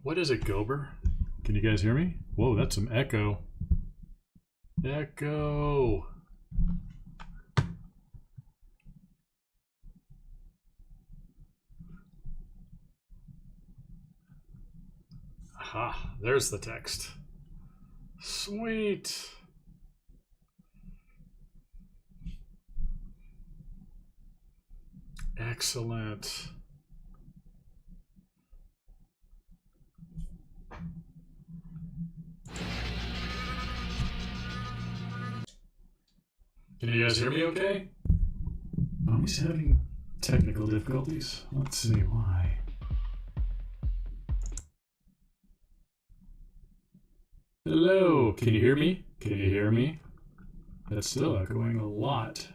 What is it, Gober? Can you guys hear me? Whoa, that's some echo. Echo. Aha, there's the text. Sweet. Excellent. Can you guys hear me okay? Oh, he's having technical difficulties. Let's see why. Hello, can you hear me? Can you hear me? That's still echoing a lot.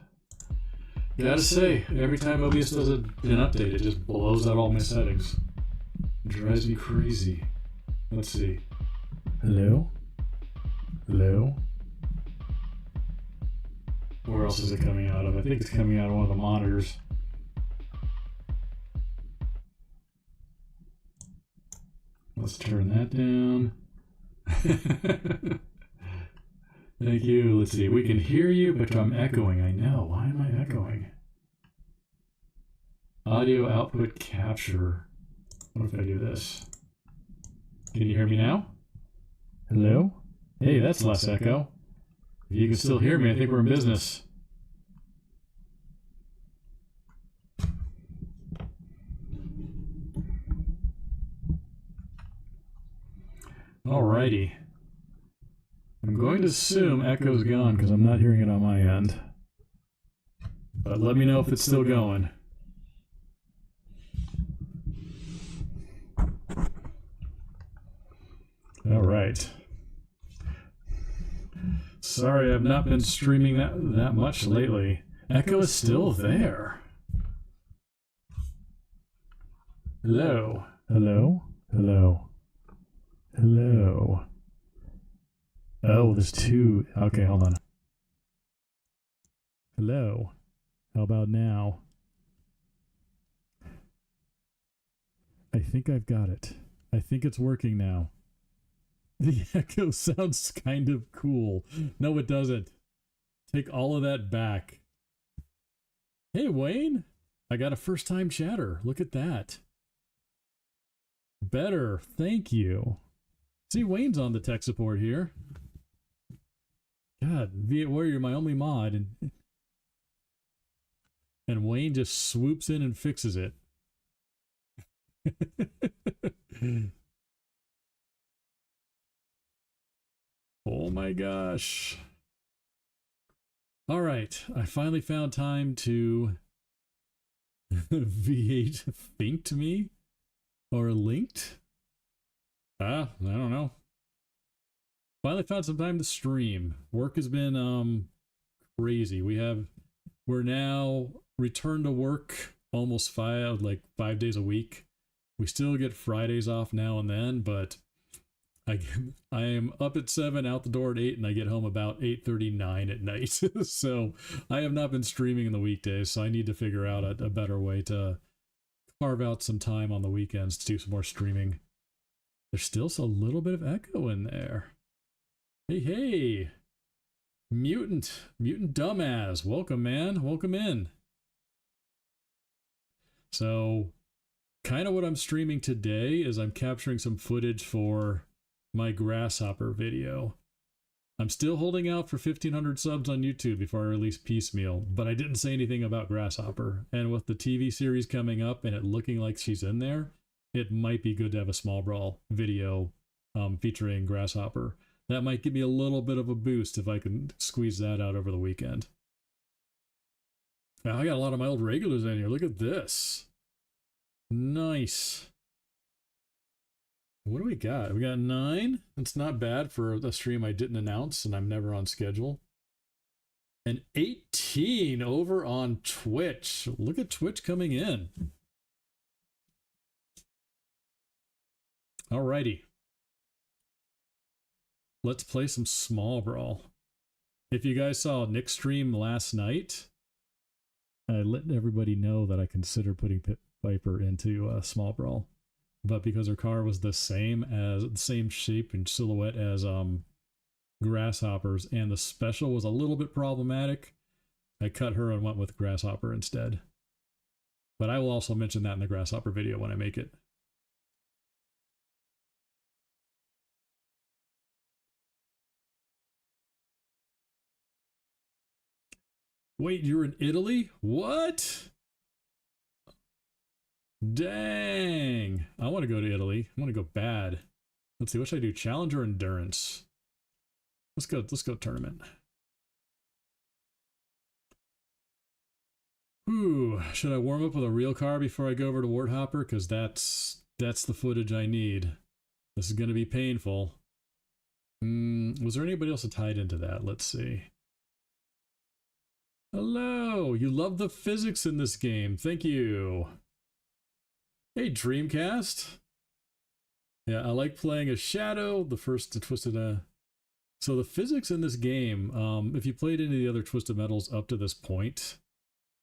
Gotta say, every time OBS does an update, it just blows out all my settings. It drives me crazy. Let's see. Hello? Hello? Where else is it coming out of? I think it's coming out of one of the monitors. Let's turn that down. Thank you. Let's see. We can hear you, but I'm echoing. I know. Why am I echoing? Audio output capture. What if I do this? Can you hear me now? Hello? Hey, that's less echo. If you can still hear me, I think we're in business. Alrighty. I'm going to assume echo's gone because I'm not hearing it on my end. But let me know if it's still going. Alright. Sorry, I've not been streaming that much lately. Echo is still there. Hello. Hello? Hello. Hello. Oh, there's two. Okay, hold on. Hello. How about now? I think I've got it. I think it's working now. The echo sounds kind of cool. No, it doesn't. Take all of that back. Hey, Wayne. I got a first-time chatter. Look at that. Better. Thank you. See, Wayne's on the tech support here. God, V8 Warrior, my only mod. And Wayne just swoops in and fixes it. Oh my gosh. All right, I finally found time to V8 thanked me or linked. I don't know. Finally found some time to stream. Work has been crazy. We're now returned to work almost 5 days a week. We still get Fridays off now and then, but I am up at 7, out the door at 8, and I get home about 8:39 at night. So I have not been streaming in the weekdays, so I need to figure out a better way to carve out some time on the weekends to do some more streaming. There's still a little bit of echo in there. Hey, Mutant Dumbass, welcome, man, welcome in. So, kind of what I'm streaming today is I'm capturing some footage for my Grasshopper video. I'm still holding out for 1,500 subs on YouTube before I release Piecemeal, but I didn't say anything about Grasshopper. And with the TV series coming up and it looking like she's in there, it might be good to have a Small Brawl video featuring Grasshopper. That might give me a little bit of a boost if I can squeeze that out over the weekend. I got a lot of my old regulars in here. Look at this. Nice. What do we got? We got 9. That's not bad for a stream I didn't announce and I'm never on schedule. And 18 over on Twitch. Look at Twitch coming in. Alrighty. Let's play some Small Brawl. If you guys saw Nick's stream last night, I let everybody know that I consider putting Pit Viper into Small Brawl. but because her car was the same shape and silhouette as Grasshopper's, and the special was a little bit problematic, I cut her and went with Grasshopper instead. But I will also mention that in the Grasshopper video when I make it. Wait, you're in Italy? What? Dang. I want to go to Italy. I want to go bad. Let's see, what should I do? Challenge or endurance? Let's go tournament. Ooh, should I warm up with a real car before I go over to Warthopper? Because that's the footage I need. This is going to be painful. Was there anybody else that tied into that? Let's see. Hello, you love the physics in this game. Thank you. Hey, Dreamcast. Yeah, I like playing as Shadow, the first Twisted... So the physics in this game, if you played any of the other Twisted Metals up to this point,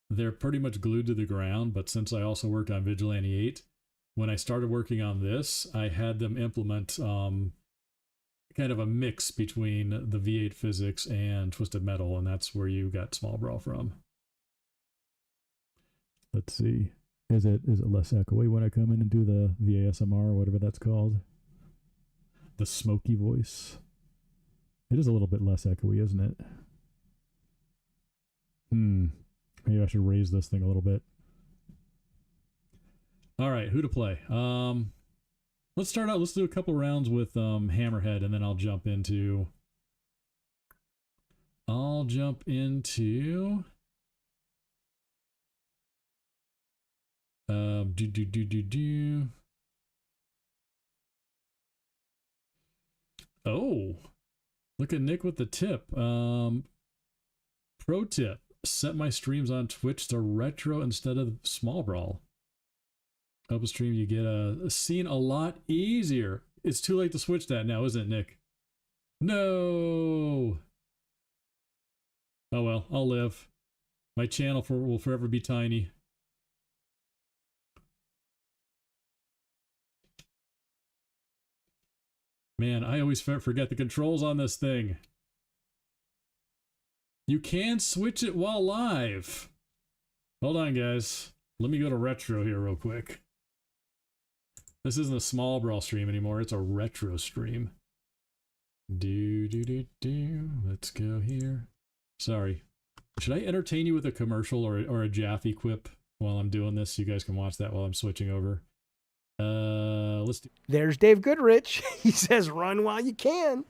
they're pretty much glued to the ground, but since I also worked on Vigilante 8, when I started working on this, I had them implement kind of a mix between the V8 physics and Twisted Metal, and that's where you got Small Brawl from. Let's see. Is it less echoey when I come in and do the ASMR or whatever that's called? The smoky voice. It is a little bit less echoey, isn't it? Maybe I should raise this thing a little bit. All right, who to play? Let's start out. Let's do a couple rounds with Hammerhead, and then I'll jump into. Oh, look at Nick with the tip. Pro tip: set my streams on Twitch to retro instead of Small Brawl. Open stream, you get a scene a lot easier. It's too late to switch that now, isn't it, Nick? No. Oh well, I'll live. My channel will forever be tiny. Man, I always forget the controls on this thing. You can switch it while live. Hold on, guys. Let me go to retro here real quick. This isn't a Small Brawl stream anymore. It's a retro stream. Let's go here. Sorry. Should I entertain you with a commercial or a Jaffe quip while I'm doing this? You guys can watch that while I'm switching over. Let's do. There's Dave Goodrich. He says, "Run while you can."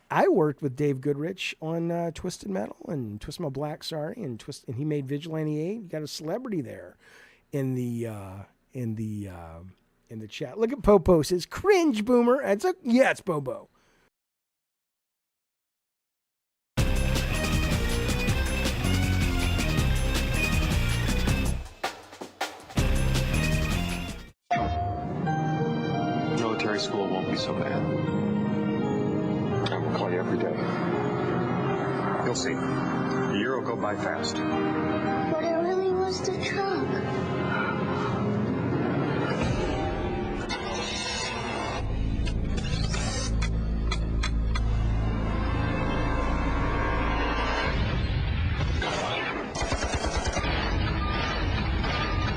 I worked with Dave Goodrich on Twisted Metal and Twisted Metal Black, and he made Vigilante 8. You got a celebrity there in the chat. Look at Popo says, "Cringe boomer." Yeah, it's Bobo. Military school won't be so bad. I will call you every day. You'll see. The year will go by fast. But it really was the truck.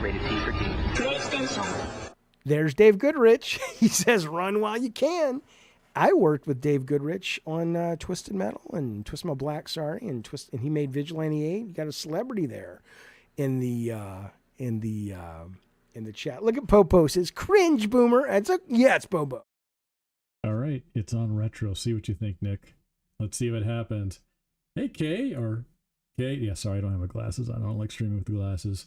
Rated P for teen. PlayStation. There's Dave Goodrich. He says, "Run while you can." I worked with Dave Goodrich on Twisted Metal and Twisted Metal Black, and he made Vigilante 8. You got a celebrity there in the chat. Look at Popo says, "Cringe boomer." Yeah, it's Bobo. All right, it's on retro. See what you think, Nick. Let's see what happens. Hey, Kay. Yeah, sorry, I don't have my glasses on. I don't like streaming with the glasses.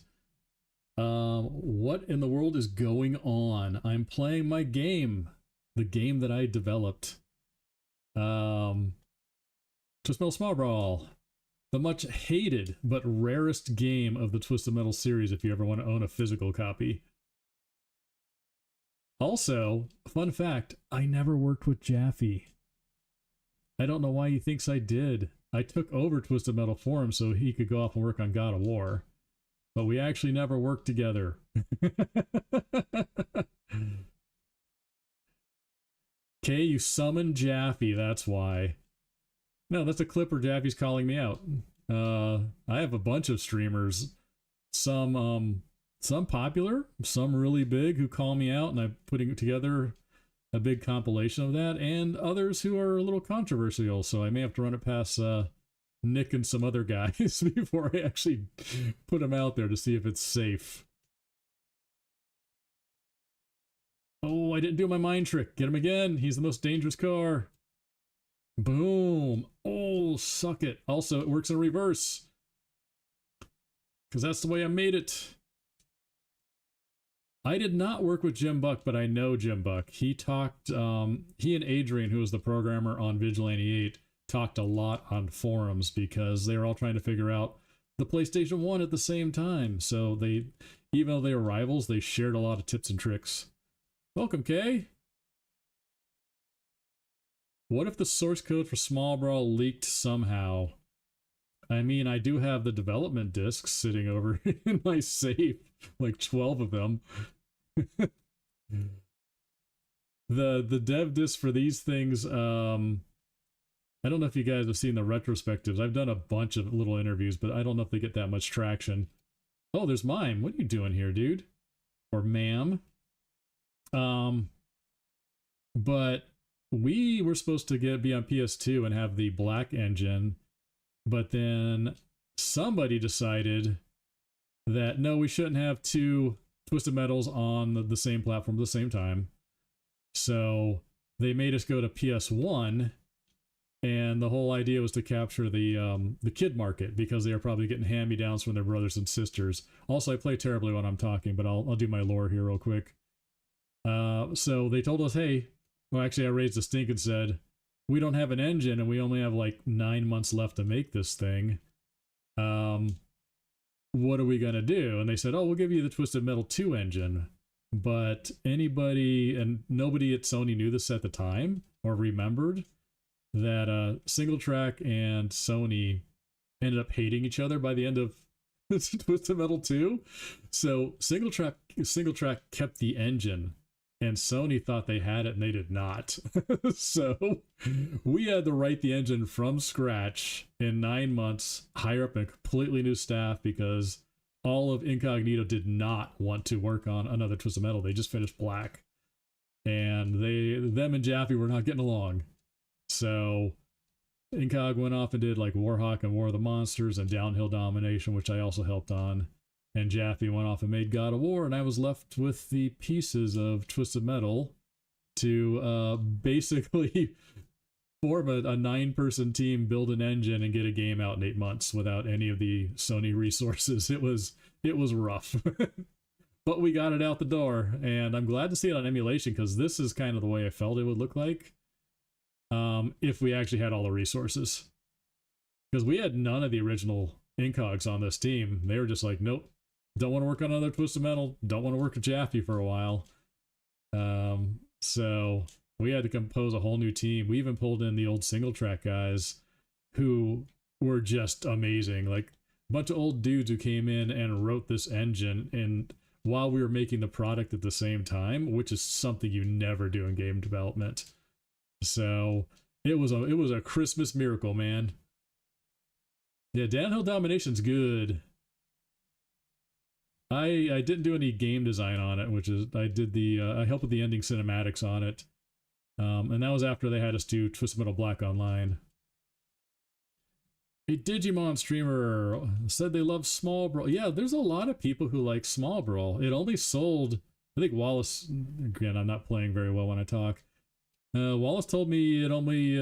What in the world is going on? I'm playing my game. The game that I developed. Twisted Metal Small Brawl. The much hated but rarest game of the Twisted Metal series if you ever want to own a physical copy. Also, fun fact, I never worked with Jaffe. I don't know why he thinks I did. I took over Twisted Metal for him so he could go off and work on God of War. But we actually never worked together. Okay, you summoned Jaffe, that's why. No, that's a clip where Jaffe's calling me out. I have a bunch of streamers, some popular, some really big, who call me out, and I'm putting together a big compilation of that, and others who are a little controversial, so I may have to run it past Nick and some other guys before I actually put them out there to see if it's safe. Oh, I didn't do my mind trick. Get him again. He's the most dangerous car. Boom. Oh, suck it. Also, it works in reverse, because that's the way I made it. I did not work with Jim Buck, but I know Jim Buck. He talked, he and Adrian, who was the programmer on Vigilante 8, talked a lot on forums because they were all trying to figure out the PlayStation 1 at the same time. So they, even though they were rivals, they shared a lot of tips and tricks. Welcome, Kay. What if the source code for Small Brawl leaked somehow? I mean, I do have the development discs sitting over in my safe, like 12 of them. The dev disc for these things, I don't know if you guys have seen the retrospectives. I've done a bunch of little interviews, but I don't know if they get that much traction. Oh, there's Mime. What are you doing here, dude? Or ma'am? But we were supposed to be on PS2 and have the black engine, but then somebody decided that no, we shouldn't have two Twisted Metals on the same platform at the same time. So they made us go to PS1, and the whole idea was to capture the kid market, because they are probably getting hand-me-downs from their brothers and sisters. Also, I play terribly when I'm talking, but I'll do my lore here real quick. So they told us, hey, well, actually I raised a stink and said, we don't have an engine and we only have like 9 months left to make this thing. What are we going to do? And they said, oh, we'll give you the Twisted Metal 2 engine. But anybody, and nobody at Sony knew this at the time or remembered, that Single Track and Sony ended up hating each other by the end of Twisted Metal 2. So Single Track kept the engine, and Sony thought they had it and they did not. So we had to write the engine from scratch in 9 months, hire up a completely new staff, because all of Incognito did not want to work on another Twisted Metal. They just finished Black, and them and Jaffe were not getting along. So Incog went off and did like Warhawk and War of the Monsters and Downhill Domination, which I also helped on. And Jaffe went off and made God of War, and I was left with the pieces of Twisted Metal to basically form a 9-person team, build an engine, and get a game out in 8 months without any of the Sony resources. It was rough. But we got it out the door, and I'm glad to see it on emulation, because this is kind of the way I felt it would look like if we actually had all the resources. Because we had none of the original Incogs on this team. They were just like, nope, don't want to work on another Twisted Metal, don't want to work with Jaffe for a while. So we had to compose a whole new team. We even pulled in the old Single Track guys who were just amazing. Like a bunch of old dudes who came in and wrote this engine, and while we were making the product at the same time, which is something you never do in game development. So it was a Christmas miracle, man. Yeah, Downhill Domination's good. I didn't do any game design on it, which is I helped with the ending cinematics on it. And that was after they had us do Twisted Metal Black Online. A Digimon streamer said they love Small Brawl. Yeah, there's a lot of people who like Small Brawl. It only sold, I think Wallace, again, I'm not playing very well when I talk. Wallace told me it only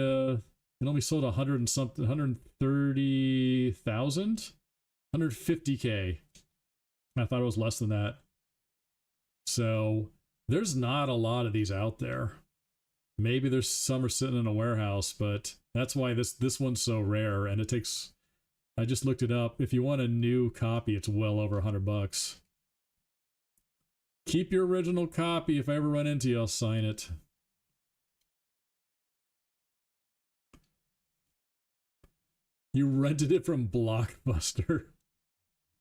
sold 100 and something, 130,000, 150K. I thought it was less than that. So there's not a lot of these out there. Maybe there's some are sitting in a warehouse, but that's why this one's so rare. And it takes, I just looked it up. If you want a new copy, it's well over $100. Keep your original copy. If I ever run into you, I'll sign it. You rented it from Blockbuster.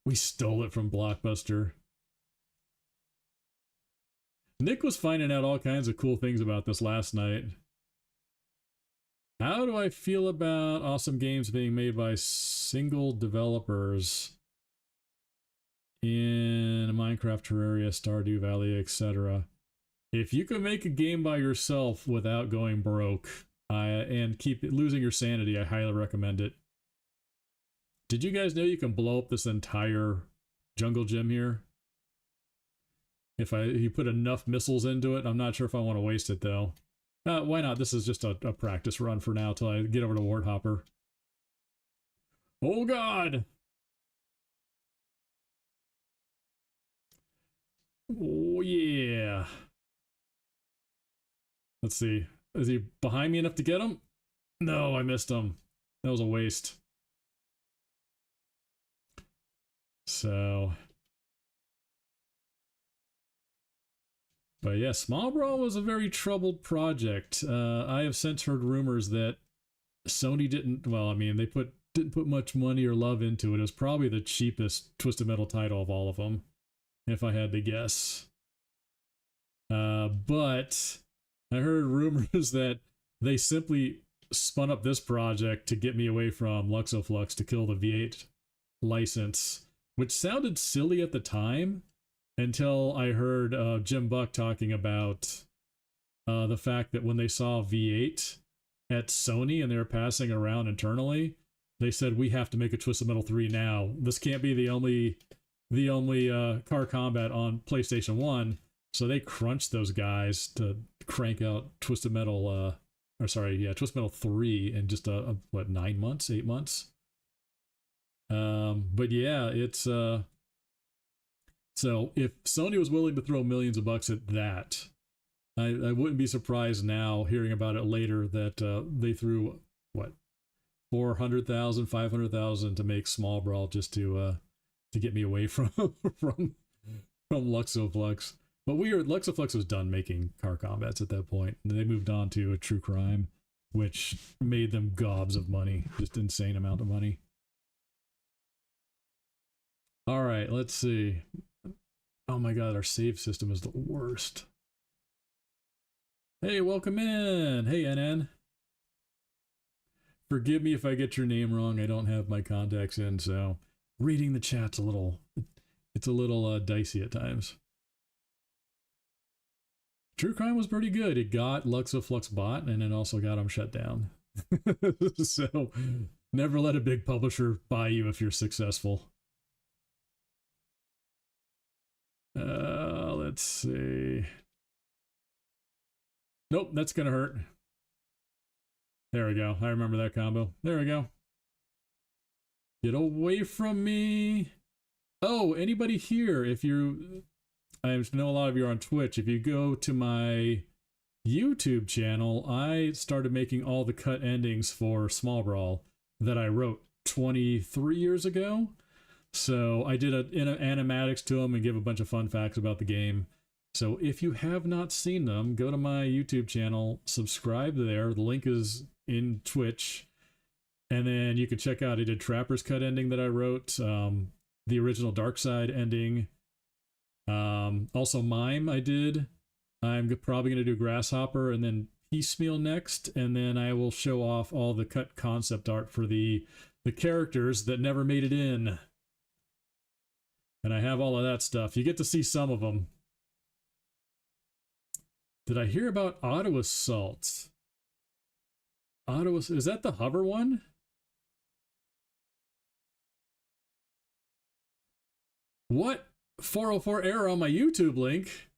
We stole it from Blockbuster. Nick was finding out all kinds of cool things about this last night. How do I feel about awesome games being made by single developers in Minecraft, Terraria, Stardew Valley, etc.? If you can make a game by yourself without going broke and keep losing your sanity, I highly recommend it. Did you guys know you can blow up this entire jungle gym here? If you put enough missiles into it, I'm not sure if I want to waste it though. Why not? This is just a practice run for now till I get over to Warthopper. Oh god! Oh yeah. Let's see. Is he behind me enough to get him? No, I missed him. That was a waste. So... But yeah, Small Brawl was a very troubled project. I have since heard rumors that Sony didn't... Well, I mean, they didn't put much money or love into it. It was probably the cheapest Twisted Metal title of all of them, if I had to guess. But I heard rumors that they simply spun up this project to get me away from Luxoflux to kill the V8 license, which sounded silly at the time until I heard Jim Buck talking about the fact that when they saw V8 at Sony and they were passing around internally, they said, we have to make a Twisted Metal 3 now. This can't be the only car combat on PlayStation 1. So they crunched those guys to crank out Twisted Metal, Twisted Metal 3 in just 9 months, 8 months. But yeah, it's so if Sony was willing to throw millions of bucks at that, I wouldn't be surprised now hearing about it later that they threw what, 400,000, 500,000 to make Small Brawl just to get me away from Luxoflux. But Luxoflux was done making car combats at that point, and they moved on to a True Crime, which made them gobs of money, just insane amount of money. All right, let's see. Oh my god, our save system is the worst. Hey, welcome in. Hey, NN. Forgive me if I get your name wrong. I don't have my contacts in, so reading the chat's a little dicey at times. True Crime was pretty good. It got Luxoflux bought, and it also got them shut down. So never let a big publisher buy you if you're successful. Let's see. Nope, that's gonna hurt. There we go. I remember that combo. There we go. Get away from me. Oh, anybody here, if you... I know a lot of you are on Twitch. If you go to my YouTube channel, I started making all the cut endings for Small Brawl that I wrote 23 years ago. So I did animatics to them and give a bunch of fun facts about the game. So if you have not seen them, go to my YouTube channel, subscribe there. The link is in Twitch. And then you can check out, I did Trapper's cut ending that I wrote, the original Dark Side ending. Also Mime I did. I'm probably going to do Grasshopper and then Piecemeal next. And then I will show off all the cut concept art for the characters that never made it in. And I have all of that stuff. You get to see some of them. Did I hear about Auto Assault? Is that the hover one? What? 404 error on my YouTube link?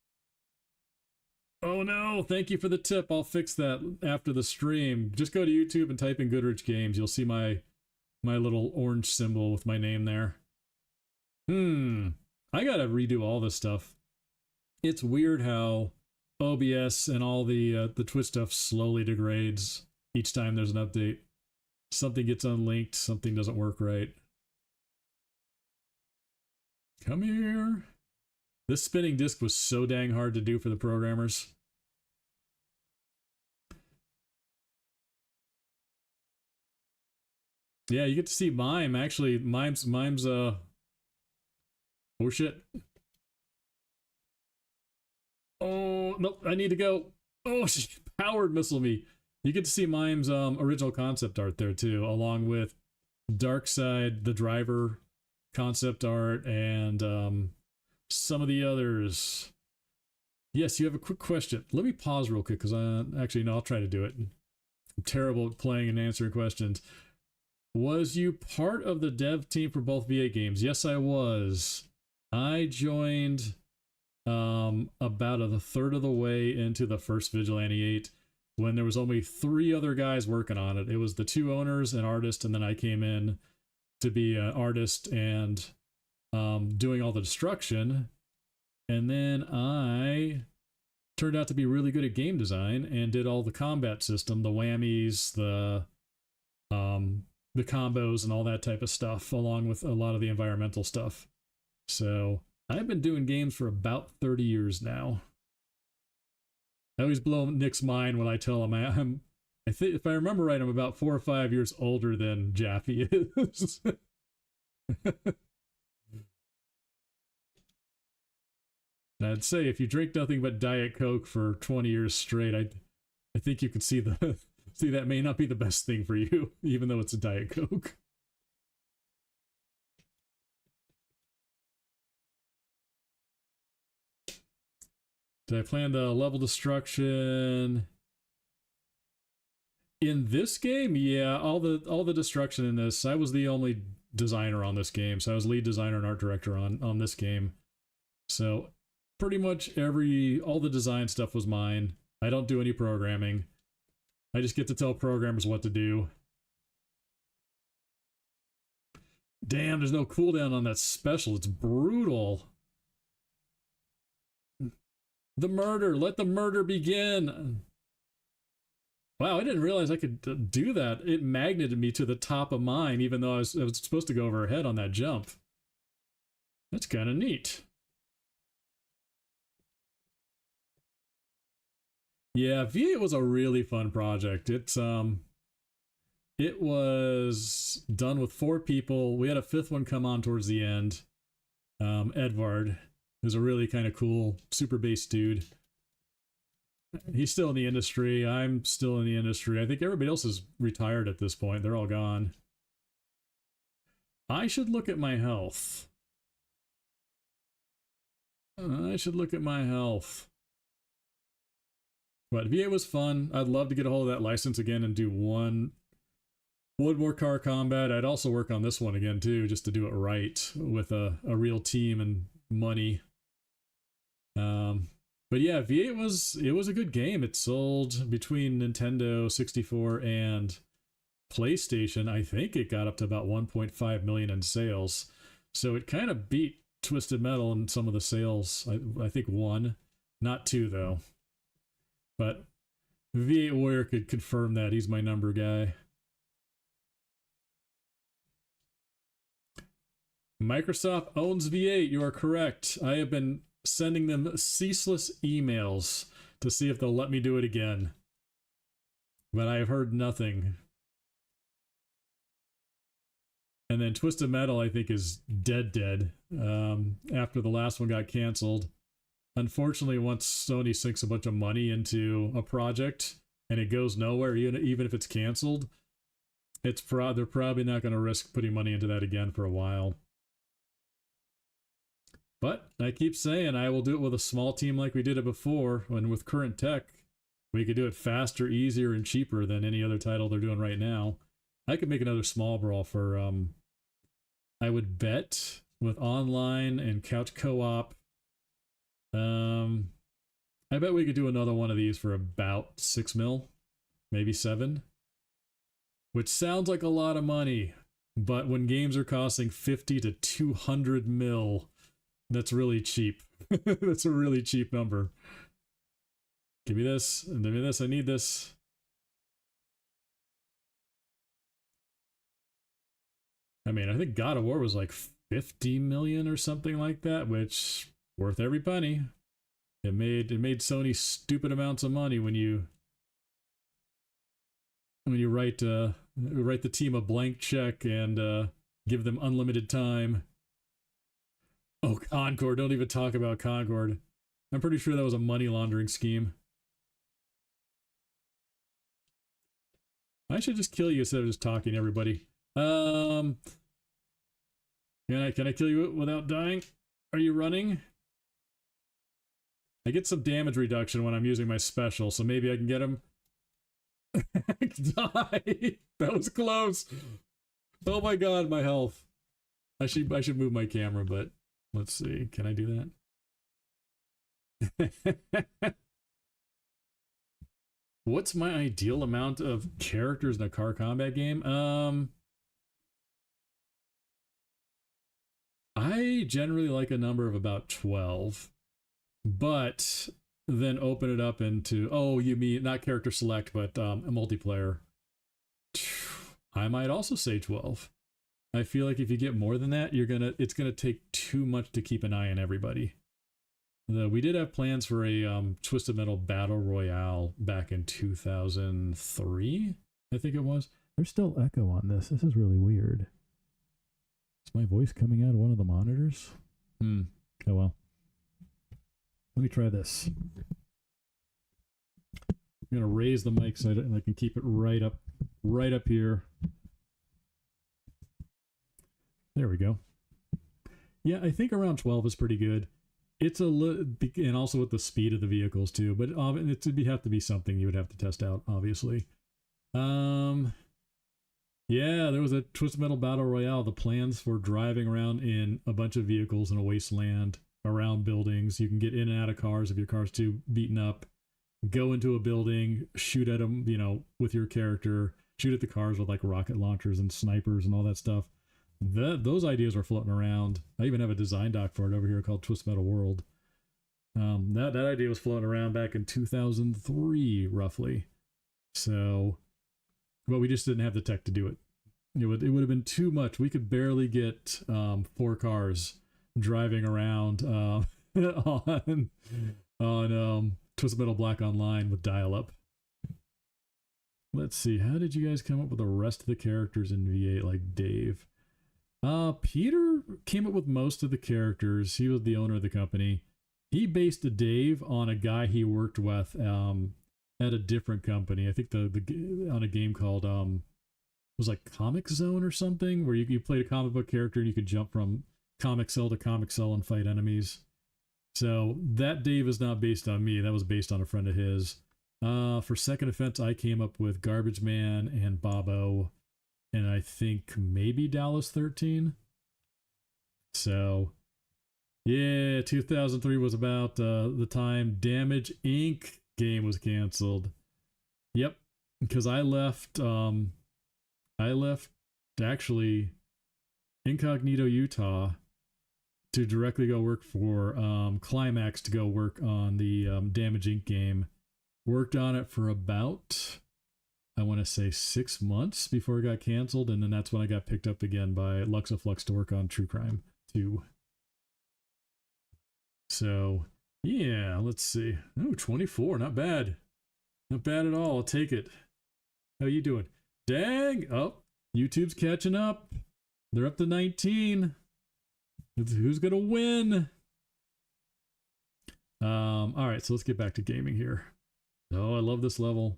Oh no, thank you for the tip. I'll fix that after the stream. Just go to YouTube and type in Goodrich Games. You'll see my little orange symbol with my name there. I gotta redo all this stuff. It's weird how OBS and all the Twitch stuff slowly degrades each time there's an update. Something gets unlinked, something doesn't work right. Come here. This spinning disc was so dang hard to do for the programmers. Yeah, you get to see Mime. Actually, Mime's oh shit. Oh, nope, I need to go. Oh, she powered missile me. You get to see Mime's original concept art there too, along with Darkside, the driver concept art, and some of the others. Yes, you have a quick question. Let me pause real quick because actually, no, I'll try to do it. I'm terrible at playing and answering questions. Was you part of the dev team for both VA games? Yes, I was. I joined about a third of the way into the first Vigilante 8 when there was only 3 other guys working on it. It was the 2 owners, an artist, and then I came in to be an artist and doing all the destruction. And then I turned out to be really good at game design and did all the combat system, the whammies, the combos and all that type of stuff, along with a lot of the environmental stuff. So I've been doing games for about 30 years now. I always blow Nick's mind when I tell him I think if I remember right, I'm about 4 or 5 years older than Jaffe is. And I'd say if you drink nothing but Diet Coke for 20 years straight, I think you could see that may not be the best thing for you, even though it's a Diet Coke. Did I plan the level destruction in this game? Yeah, all the destruction in this. I was the only designer on this game, so I was lead designer and art director on this game. So pretty much all the design stuff was mine. I don't do any programming. I just get to tell programmers what to do. Damn, there's no cooldown on that special. It's brutal. The murder. Let the murder begin. Wow, I didn't realize I could do that. It magneted me to the top of mine, even though I was supposed to go over her head on that jump. That's kind of neat. Yeah, V8 was a really fun project. It was done with 4 people. We had a 5th one come on towards the end. Edvard, who's a really kind of cool, super bass dude. He's still in the industry. I'm still in the industry. I think everybody else is retired at this point. They're all gone. I should look at my health. I should look at my health. But VA was fun. I'd love to get a hold of that license again and do one more car combat. I'd also work on this one again too, just to do it right with a real team and money. But yeah, V8 was a good game. It sold between Nintendo 64 and PlayStation. I think it got up to about 1.5 million in sales. So it kind of beat Twisted Metal in some of the sales. I think 1, not 2 though. But V8 Warrior could confirm that. He's my number guy. Microsoft owns V8. You are correct. I have been sending them ceaseless emails to see if they'll let me do it again. But I have heard nothing. And then Twisted Metal, I think, is dead. After the last one got canceled. Unfortunately, once Sony sinks a bunch of money into a project and it goes nowhere, even if it's canceled, they're probably not going to risk putting money into that again for a while. But I keep saying I will do it with a small team like we did it before, when with current tech, we could do it faster, easier, and cheaper than any other title they're doing right now. I could make another Small Brawl for, I would bet, with online and couch co-op, I bet we could do another one of these for about 6 mil, maybe 7, which sounds like a lot of money, but when games are costing 50 to 200 mil, that's really cheap. That's a really cheap number. Give me this, and give me this, I need this. I mean, I think God of War was like 50 million or something like that, which worth every penny. It made Sony stupid amounts of money when you write the team a blank check and give them unlimited time. Oh, Concord! Don't even talk about Concord. I'm pretty sure that was a money laundering scheme. I should just kill you instead of just talking to everybody. Can I kill you without dying? Are you running? I get some damage reduction when I'm using my special, so maybe I can get him. Die! That was close. Oh my god, my health. I should move my camera, but let's see. Can I do that? What's my ideal amount of characters in a car combat game? I generally like a number of about 12, but then open it up into, oh, you mean not character select, but a multiplayer. I might also say 12. I feel like if you get more than that, it's gonna take too much to keep an eye on everybody. We did have plans for a Twisted Metal Battle Royale back in 2003, I think it was. There's still echo on this. This is really weird. Is my voice coming out of one of the monitors? Oh well. Let me try this. I'm gonna raise the mic so I can keep it right up here. There we go. Yeah, I think around 12 is pretty good. It's a little, and also with the speed of the vehicles too, but it would have to be something you would have to test out, obviously. Yeah, there was a Twisted Metal Battle Royale. The plans for driving around in a bunch of vehicles in a wasteland, around buildings. You can get in and out of cars if your car's too beaten up. Go into a building, shoot at them, with your character. Shoot at the cars with like rocket launchers and snipers and all that stuff. Those ideas are floating around. I even have a design doc for it over here called Twisted Metal World. That idea was floating around back in 2003, roughly. So, but we just didn't have the tech to do it. It would have been too much. We could barely get 4 cars driving around on Twisted Metal Black Online with dial-up. Let's see. How did you guys come up with the rest of the characters in V8 like Dave? Peter came up with most of the characters. He was the owner of the company. He based Dave on a guy he worked with at a different company. I think on a game called it was like Comic Zone or something, where you played a comic book character and you could jump from comic cell to comic cell and fight enemies. So that Dave is not based on me. That was based on a friend of his. For Second Offense, I came up with Garbage Man and Bobo, and I think maybe Dallas 13. So, yeah, 2003 was about the time Damage Inc. game was canceled. Yep, because I left actually Incognito, Utah, to directly go work for Climax to go work on the Damage Inc. game. Worked on it for about, I want to say 6 months before it got canceled, and then that's when I got picked up again by Luxaflux to work on True Crime 2. So, yeah, let's see. Oh, 24, not bad. Not bad at all, I'll take it. How you doing? Dang! Oh, YouTube's catching up. They're up to 19. Who's gonna win? Alright, so let's get back to gaming here. Oh, I love this level.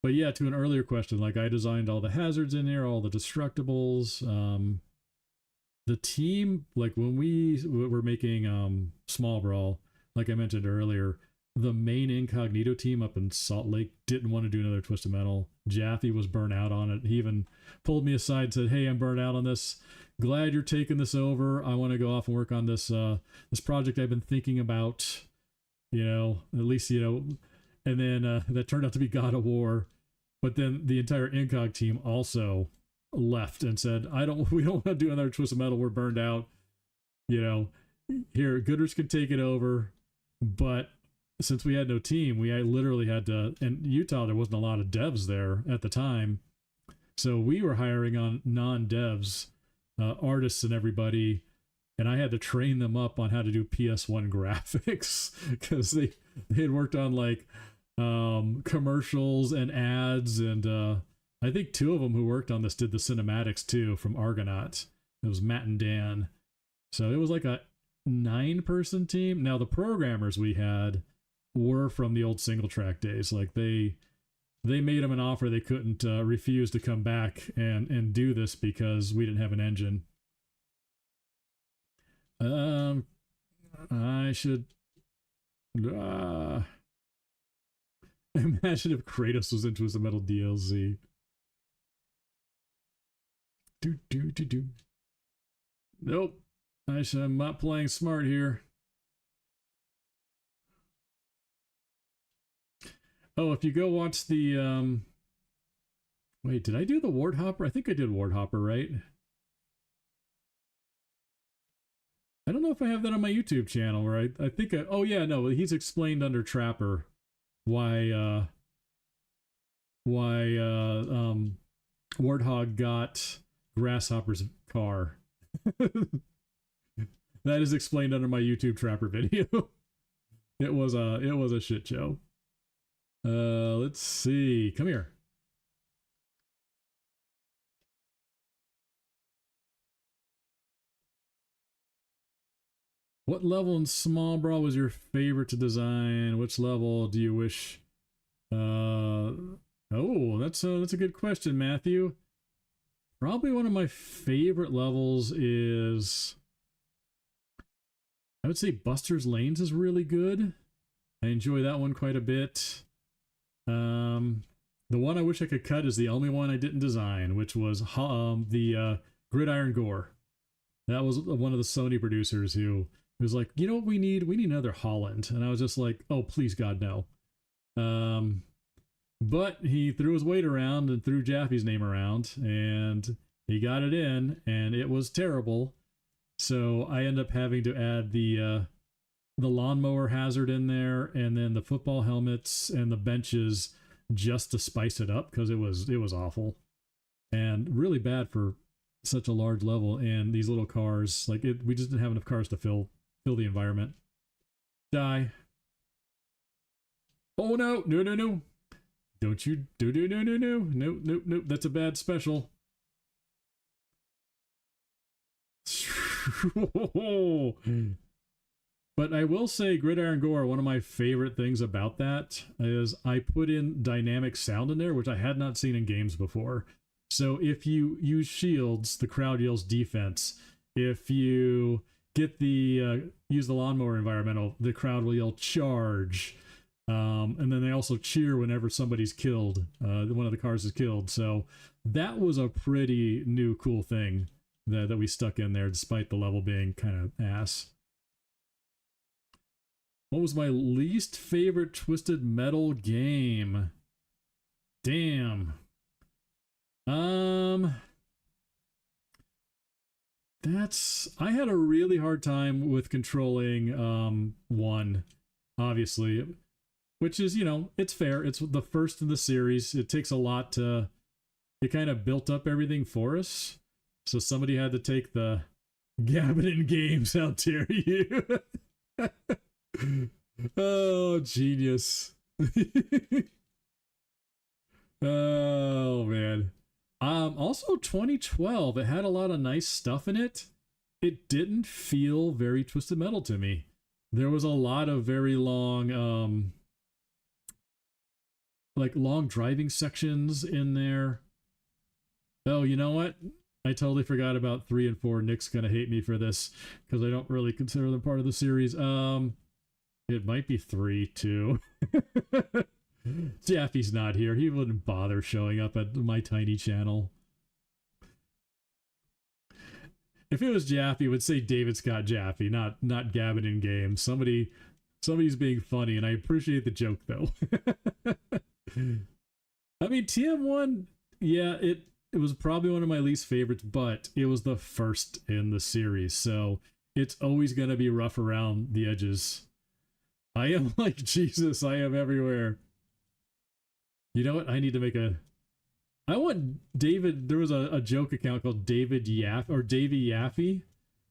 But yeah, to an earlier question, like I designed all the hazards in here, all the destructibles. The team, like when we were making Small Brawl, like I mentioned earlier, the main Incognito team up in Salt Lake didn't want to do another Twisted Metal. Jaffe was burnt out on it. He even pulled me aside and said, "Hey, I'm burnt out on this. Glad you're taking this over. I want to go off and work on this this project I've been thinking about. At least, And then that turned out to be God of War. But then the entire Incog team also left and said, we don't want to do another Twisted Metal. We're burned out. Here, Goodrich can take it over. But since we had no team, I literally had to, in Utah, there wasn't a lot of devs there at the time. So we were hiring on non-devs, artists and everybody. And I had to train them up on how to do PS1 graphics because they had worked on like commercials and ads, and I think 2 of them who worked on this did the cinematics too from Argonaut. It was Matt and Dan. So it was like a 9-person team. Now the programmers we had were from the old single track days. Like they they made them an offer they couldn't refuse to come back and do this because we didn't have an engine. I should imagine if Kratos was into his Metal DLC. Do. Nope. I'm not playing smart here. Oh, if you go watch the wait, did I do the Warthopper? I think I did Warthopper, right? I don't know if I have that on my YouTube channel, where I think oh yeah, no, he's explained under Trapper why Warthog got Grasshopper's car. That is explained under my YouTube Trapper video. It was a shit show. Let's see. Come here. What level in Small Brawl was your favorite to design? Which level do you wish? Oh, that's a good question, Matthew. Probably one of my favorite levels is, I would say Buster's Lanes is really good. I enjoy that one quite a bit. The one I wish I could cut is the only one I didn't design, which was the Gridiron Gore. That was one of the Sony producers who was like, you know what we need? We need another Holland. And I was just like, oh, please, God, no. But he threw his weight around and threw Jaffe's name around, and he got it in, and it was terrible. So I end up having to add the lawnmower hazard in there, and then the football helmets and the benches just to spice it up, because it was awful and really bad for such a large level. And these little cars, like we just didn't have enough cars to fill the environment. Die. Oh no. Don't you do no. That's a bad special. But I will say Gridiron Gore, one of my favorite things about that is I put in dynamic sound in there, which I had not seen in games before. So if you use shields, the crowd yells defense. If you get the use the lawnmower environmental, the crowd will yell charge. And then they also cheer whenever somebody's killed, one of the cars is killed. So that was a pretty new cool thing that we stuck in there, despite the level being kind of ass. What was my least favorite Twisted Metal game? Damn. I had a really hard time with controlling 1, obviously, which is, it's fair. It's the first in the series. It takes a lot to, it kind of built up everything for us. So somebody had to take the Gabbin games. How dare you? Oh, genius. Oh, man. Also 2012, it had a lot of nice stuff in it. It didn't feel very Twisted Metal to me. There was a lot of very long, long driving sections in there. Oh, you know what? I totally forgot about 3 and 4. Nick's gonna hate me for this because I don't really consider them part of the series. It might be 3 too. Jaffe's not here. He wouldn't bother showing up at my tiny channel. If it was Jaffe, it would say David Scott Jaffe, not Gabbin in game. Somebody's being funny, and I appreciate the joke though. I mean, TM1, yeah, it was probably one of my least favorites, but it was the first in the series, so it's always gonna be rough around the edges. I am like Jesus, I am everywhere. You know what? I need to make I want David, there was a joke account called David Yaff or Davey Yaffee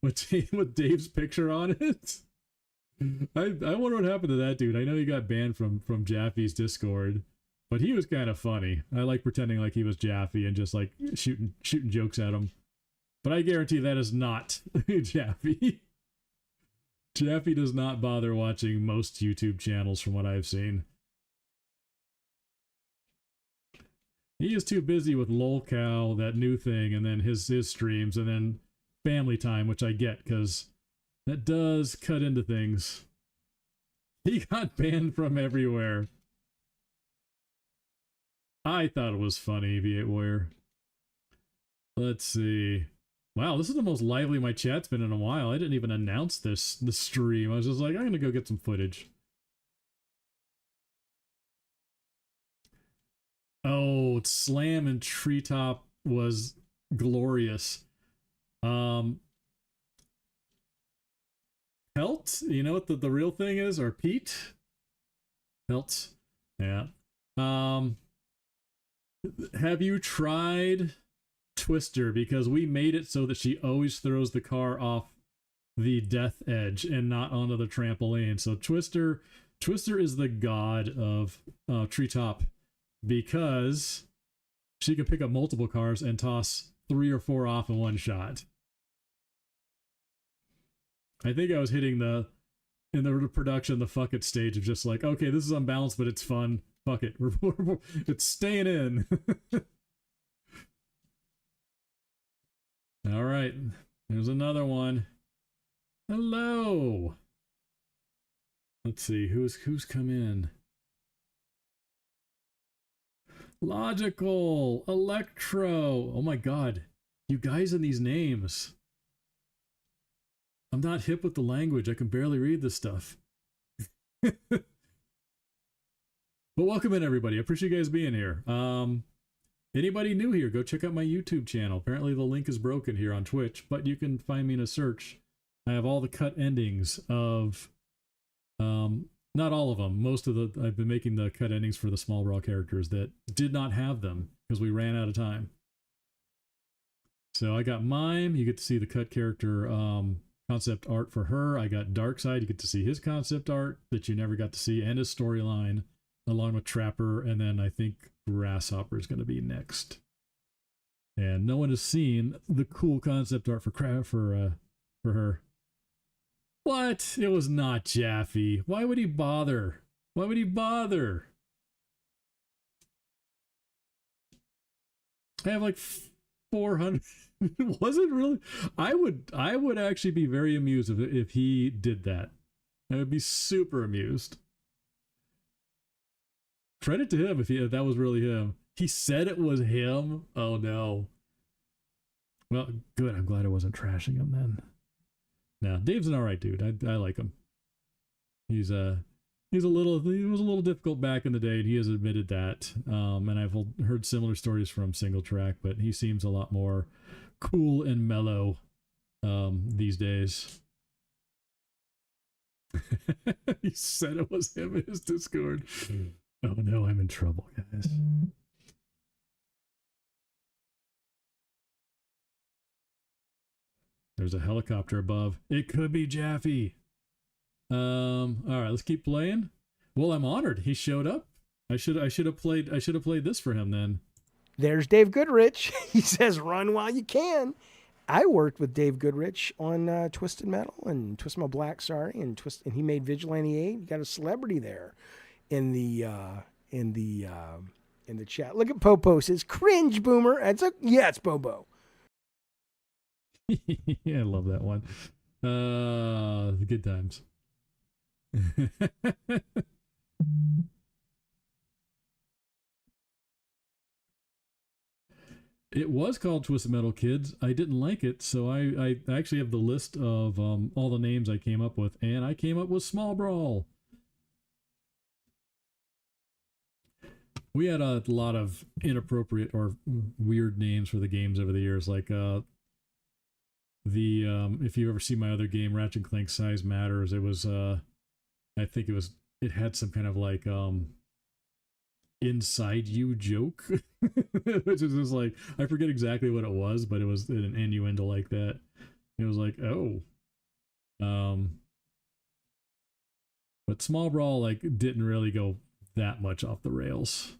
with Dave's picture on it. I wonder what happened to that dude. I know he got banned from Jaffe's Discord, but he was kind of funny. I like pretending like he was Jaffe and just like shooting jokes at him. But I guarantee that is not Jaffe. Jaffe does not bother watching most YouTube channels from what I've seen. He is too busy with lolcow, that new thing, and then his streams, and then family time, which I get because that does cut into things. He got banned from everywhere. I thought it was funny, V8 Warrior. Let's see. Wow, this is the most lively my chat's been in a while. I didn't even announce the stream. I was just like, I'm gonna go get some footage. Oh, Slam and Treetop was glorious. Pelt, you know what the real thing is? Or Pete? Pelt. Yeah. Have you tried Twister? Because we made it so that she always throws the car off the death edge and not onto the trampoline. So Twister is the god of Treetop because she can pick up multiple cars and toss 3 or 4 off in one shot. I think I was hitting in the production, the fuck it stage of just like, okay, this is unbalanced, but it's fun. Fuck it. It's staying in. All right. There's another one. Hello. Let's see. Who's come in? Logical. Electro. Oh my god. You guys in these names. I'm not hip with the language. I can barely read this stuff. But welcome in, everybody. I appreciate you guys being here. Anybody new here, go check out my YouTube channel. Apparently the link is broken here on Twitch, but you can find me in a search. I have all the cut endings of, not all of them. Most of I've been making the cut endings for the Small Brawl characters that did not have them because we ran out of time. So I got Mime. You get to see the cut character concept art for her. I got Darkseid. You get to see his concept art that you never got to see and his storyline, along with Trapper, and then I think Grasshopper is going to be next. And no one has seen the cool concept art for her. What? It was not Jaffe. Why would he bother? Why would he bother? I have like 400. Was it really? I would actually be very amused if he did that. I would be super amused. Credit to him if that was really him. He said it was him. Oh no. Well, good. I'm glad I wasn't trashing him then. No, Dave's an alright dude. I like him. He was a little difficult back in the day, and he has admitted that. And I've heard similar stories from Single Track, but he seems a lot more cool and mellow these days. He said it was him in his Discord. Oh no, I'm in trouble, guys. There's a helicopter above. It could be Jaffe. All right, let's keep playing. Well, I'm honored he showed up. I should have played this for him then. There's Dave Goodrich. He says, "Run while you can." I worked with Dave Goodrich on Twisted Metal and Twist My Black, and he made Vigilante 8. You got a celebrity there in the chat. Look at Popo says, "Cringe boomer." Yeah, it's Bobo. Yeah, I love that one. Good times. It was called Twisted Metal Kids. I didn't like it, so I actually have the list of all the names I came up with, and I came up with Small Brawl. We had a lot of inappropriate or weird names for the games over the years, like if you ever see my other game, Ratchet & Clank Size Matters, it was I think it had some kind of like inside you joke, which is just like, I forget exactly what it was, but it was an innuendo like that. It was like, oh, but Small Brawl like didn't really go that much off the rails.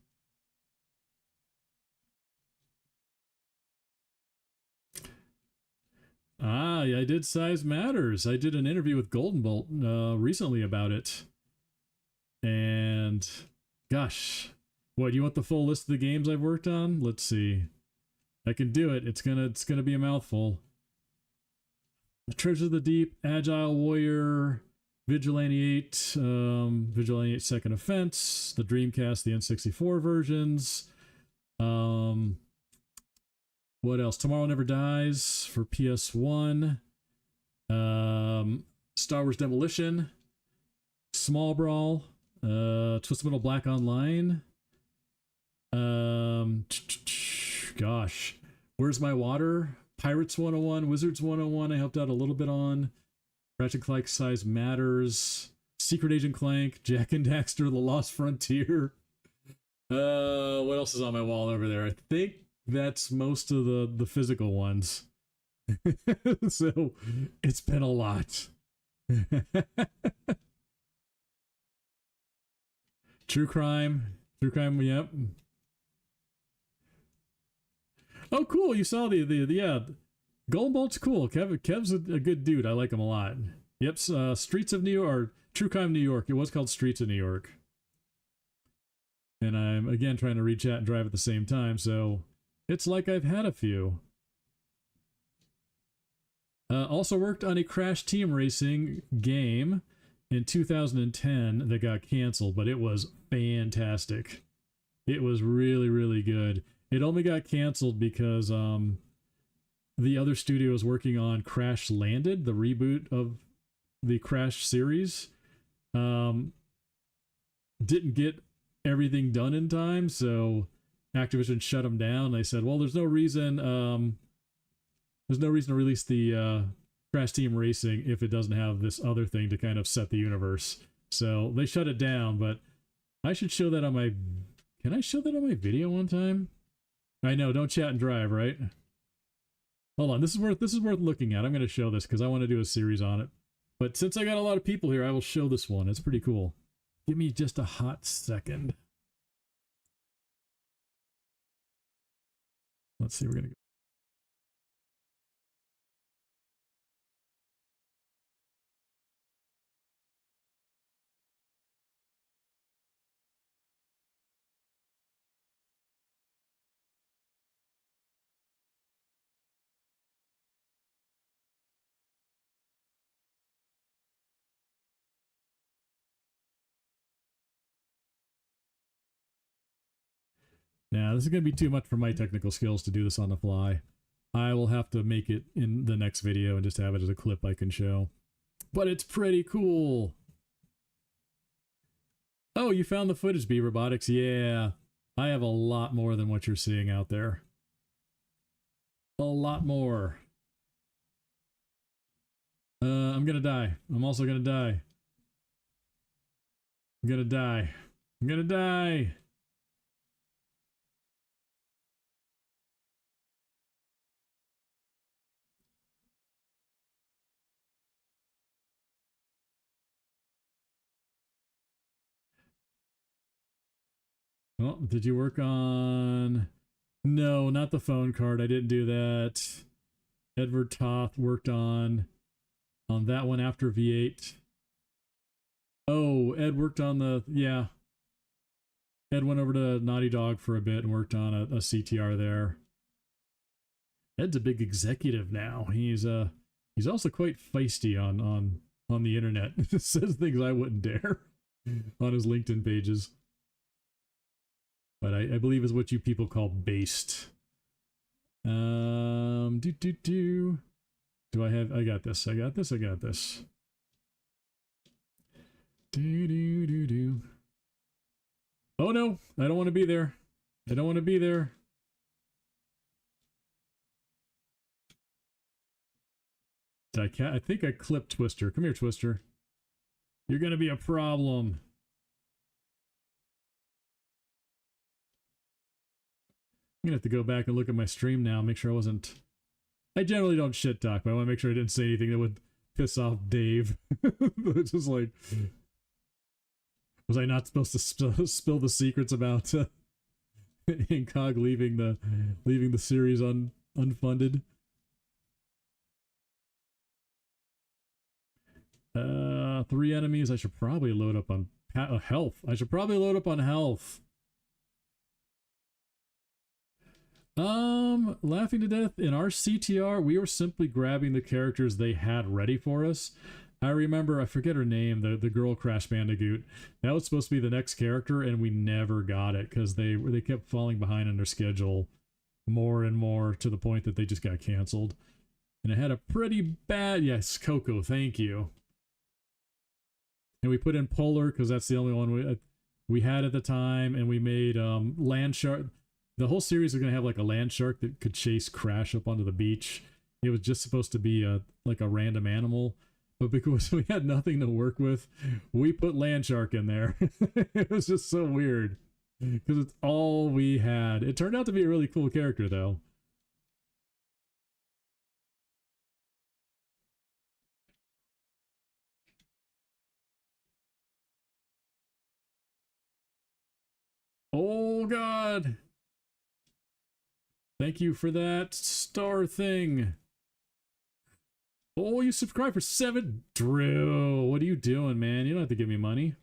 Ah, yeah, I did Size Matters. I did an interview with Golden Bolt recently about it. And gosh, What, you want the full list of the games I've worked on? Let's see. I can do it. It's gonna be a mouthful. Treasure of the Deep, Agile Warrior, Vigilante 8, Vigilante 8 Second Offense, the Dreamcast, the N64 versions. What else? Tomorrow Never Dies for PS1. Star Wars Demolition, Small Brawl, Twisted Metal Black Online. Gosh, Where's My Water? Pirates 101, Wizards 101. I helped out a little bit on. Ratchet and Clank Size Matters, Secret Agent Clank, Jack and Daxter: The Lost Frontier. What else is on my wall over there? I think that's most of the physical ones. So it's been a lot. True crime, yep. Oh, cool! You saw the yeah. Golden Bolt's cool. Kev's a good dude. I like him a lot. Yep. Streets of New York, or True Crime New York. It was called Streets of New York. And I'm again trying to read chat and drive at the same time, so it's like I've had a few. Also worked on a Crash Team Racing game in 2010 that got canceled, but it was fantastic. It was really, really good. It only got canceled because the other studio was working on Crash Landed, the reboot of the Crash series. Didn't get everything done in time, so Activision shut them down. They said, well, there's no reason to release the Crash Team Racing if it doesn't have this other thing to kind of set the universe. So they shut it down, but I should show that on my... Can I show that on my video one time? I know, don't chat and drive, right? Hold on, this is worth looking at. I'm going to show this because I want to do a series on it. But since I got a lot of people here, I will show this one. It's pretty cool. Give me just a hot second. Let's see, we're going to go. Now, this is going to be too much for my technical skills to do this on the fly. I will have to make it in the next video and just have it as a clip I can show. But it's pretty cool. Oh, you found the footage, B Robotics. Yeah, I have a lot more than what you're seeing out there. A lot more. I'm going to die. I'm also going to die. I'm going to die. I'm going to die. Oh, did you work on... No, not the phone card. I didn't do that. Edward Toth worked on that one after V8. Oh, Ed worked on the... Yeah. Ed went over to Naughty Dog for a bit and worked on a CTR there. Ed's a big executive now. He's also quite feisty on the internet. Says things I wouldn't dare on his LinkedIn pages. But I believe is what you people call based. Do I have... I got this. Oh no, I don't want to be there. I think I clipped Twister. Come here, Twister. You're gonna be a problem. I'm gonna have to go back and look at my stream now, make sure I wasn't... I generally don't shit talk, but I want to make sure I didn't say anything that would piss off Dave. It's just like... Was I not supposed to spill the secrets about Incog leaving the series unfunded? 3 enemies. I should probably load up on health. I should probably load up on health. Laughing to death. In our CTR, we were simply grabbing the characters they had ready for us. I remember, I forget her name, the girl Crash Bandicoot. That was supposed to be the next character, and we never got it because they kept falling behind on their schedule more and more to the point that they just got canceled. And it had a pretty bad, yes, Coco, thank you. And we put in Polar because that's the only one we had at the time, and we made Land Shark. The whole series was going to have like a land shark that could chase Crash up onto the beach. It was just supposed to be like a random animal. But because we had nothing to work with, we put land shark in there. It was just so weird. Because it's all we had. It turned out to be a really cool character, though. Oh, God. Thank you for that star thing. Oh, you subscribed for 7. Drew, what are you doing, man? You don't have to give me money.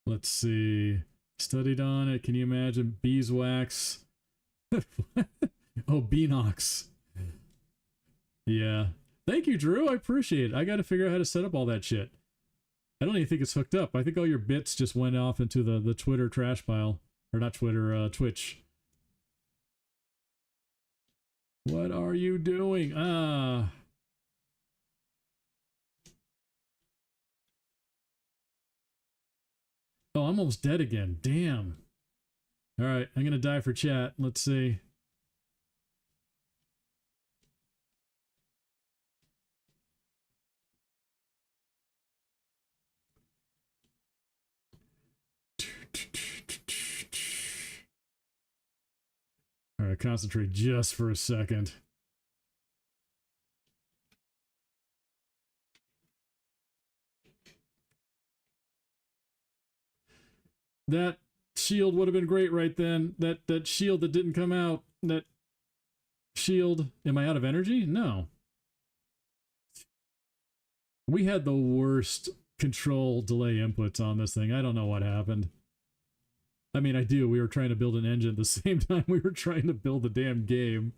Let's see. Studied on it. Can you imagine beeswax? Oh, Beanox. Yeah. Thank you, Drew. I appreciate it. I got to figure out how to set up all that shit. I don't even think it's hooked up. I think all your bits just went off into the Twitter trash pile. Or not Twitter, Twitch. What are you doing? Ah. Oh, I'm almost dead again. Damn. All right, I'm going to die for chat. Let's see. All right, concentrate just for a second. That shield would have been great right then. That shield that didn't come out. That shield. Am I out of energy? No. We had the worst control delay inputs on this thing. I don't know what happened. I mean, I do. We were trying to build an engine at the same time we were trying to build the damn game.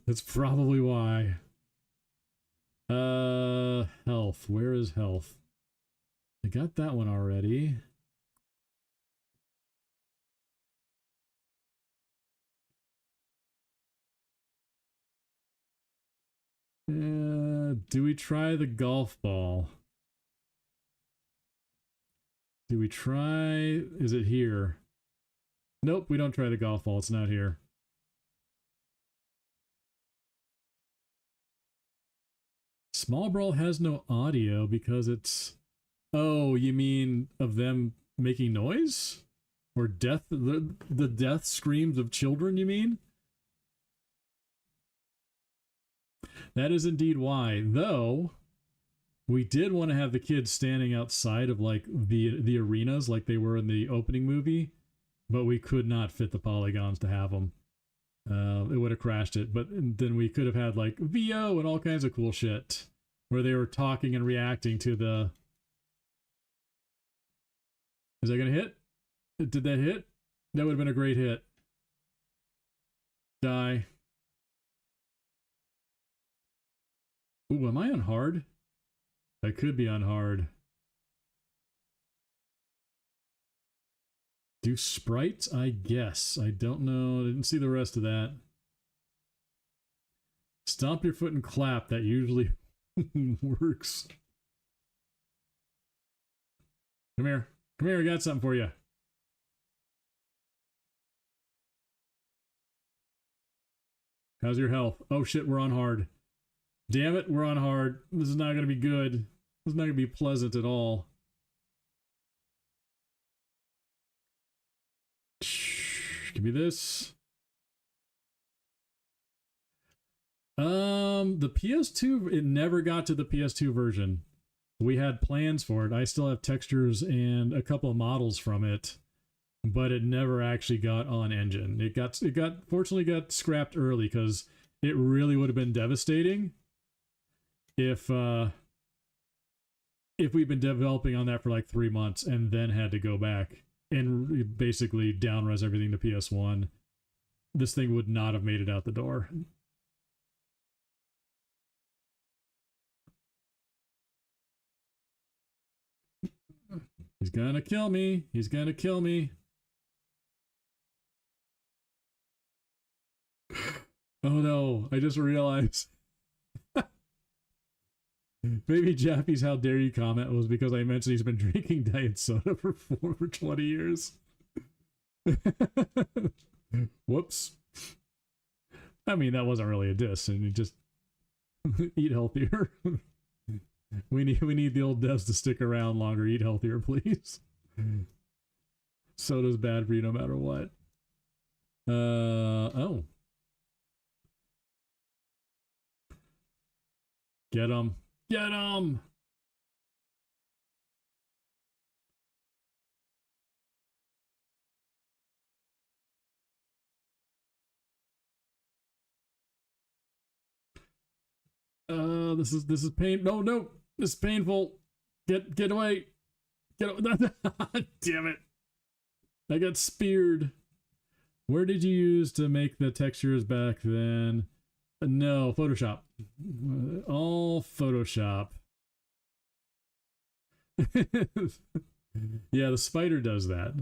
That's probably why. Health. Where is health? I got that one already. Do we try the golf ball? Do we try... Is it here? Nope, we don't try the golf ball. It's not here. Small Brawl has no audio because it's... Oh, you mean of them making noise? Or death? The death screams of children, you mean? That is indeed why. Though... We did want to have the kids standing outside of like the arenas like they were in the opening movie, but we could not fit the polygons to have them. It would have crashed it, but then we could have had like VO and all kinds of cool shit where they were talking and reacting to the... Is that going to hit? Did that hit? That would have been a great hit. Die. Ooh, am I on hard? I could be on hard. Do sprites? I guess. I don't know. I didn't see the rest of that. Stomp your foot and clap. That usually works. Come here. Come here. I got something for you. How's your health? Oh shit, we're on hard. Damn it, we're on hard. This is not going to be good. This is not going to be pleasant at all. Give me this. The PS2, it never got to the PS2 version. We had plans for it. I still have textures and a couple of models from it, but it never actually got on engine. Fortunately got scrapped early because it really would have been devastating if if we'd been developing on that for like 3 months and then had to go back and basically down-res everything to PS1, this thing would not have made it out the door. He's gonna kill me. He's gonna kill me. Oh no, I just realized. Maybe Jaffe's "How dare you" comment was because I mentioned he's been drinking diet soda for 20 years. Whoops. I mean, that wasn't really a diss, and you just eat healthier. We need the old devs to stick around longer. Eat healthier, please. Soda's bad for you no matter what. Oh. Get him. Get him! This is pain. No, no, this is painful. Get away. Get away. Damn it. I got speared. Where did you use to make the textures back then? No, Photoshop. All Photoshop. Yeah, the spider does that.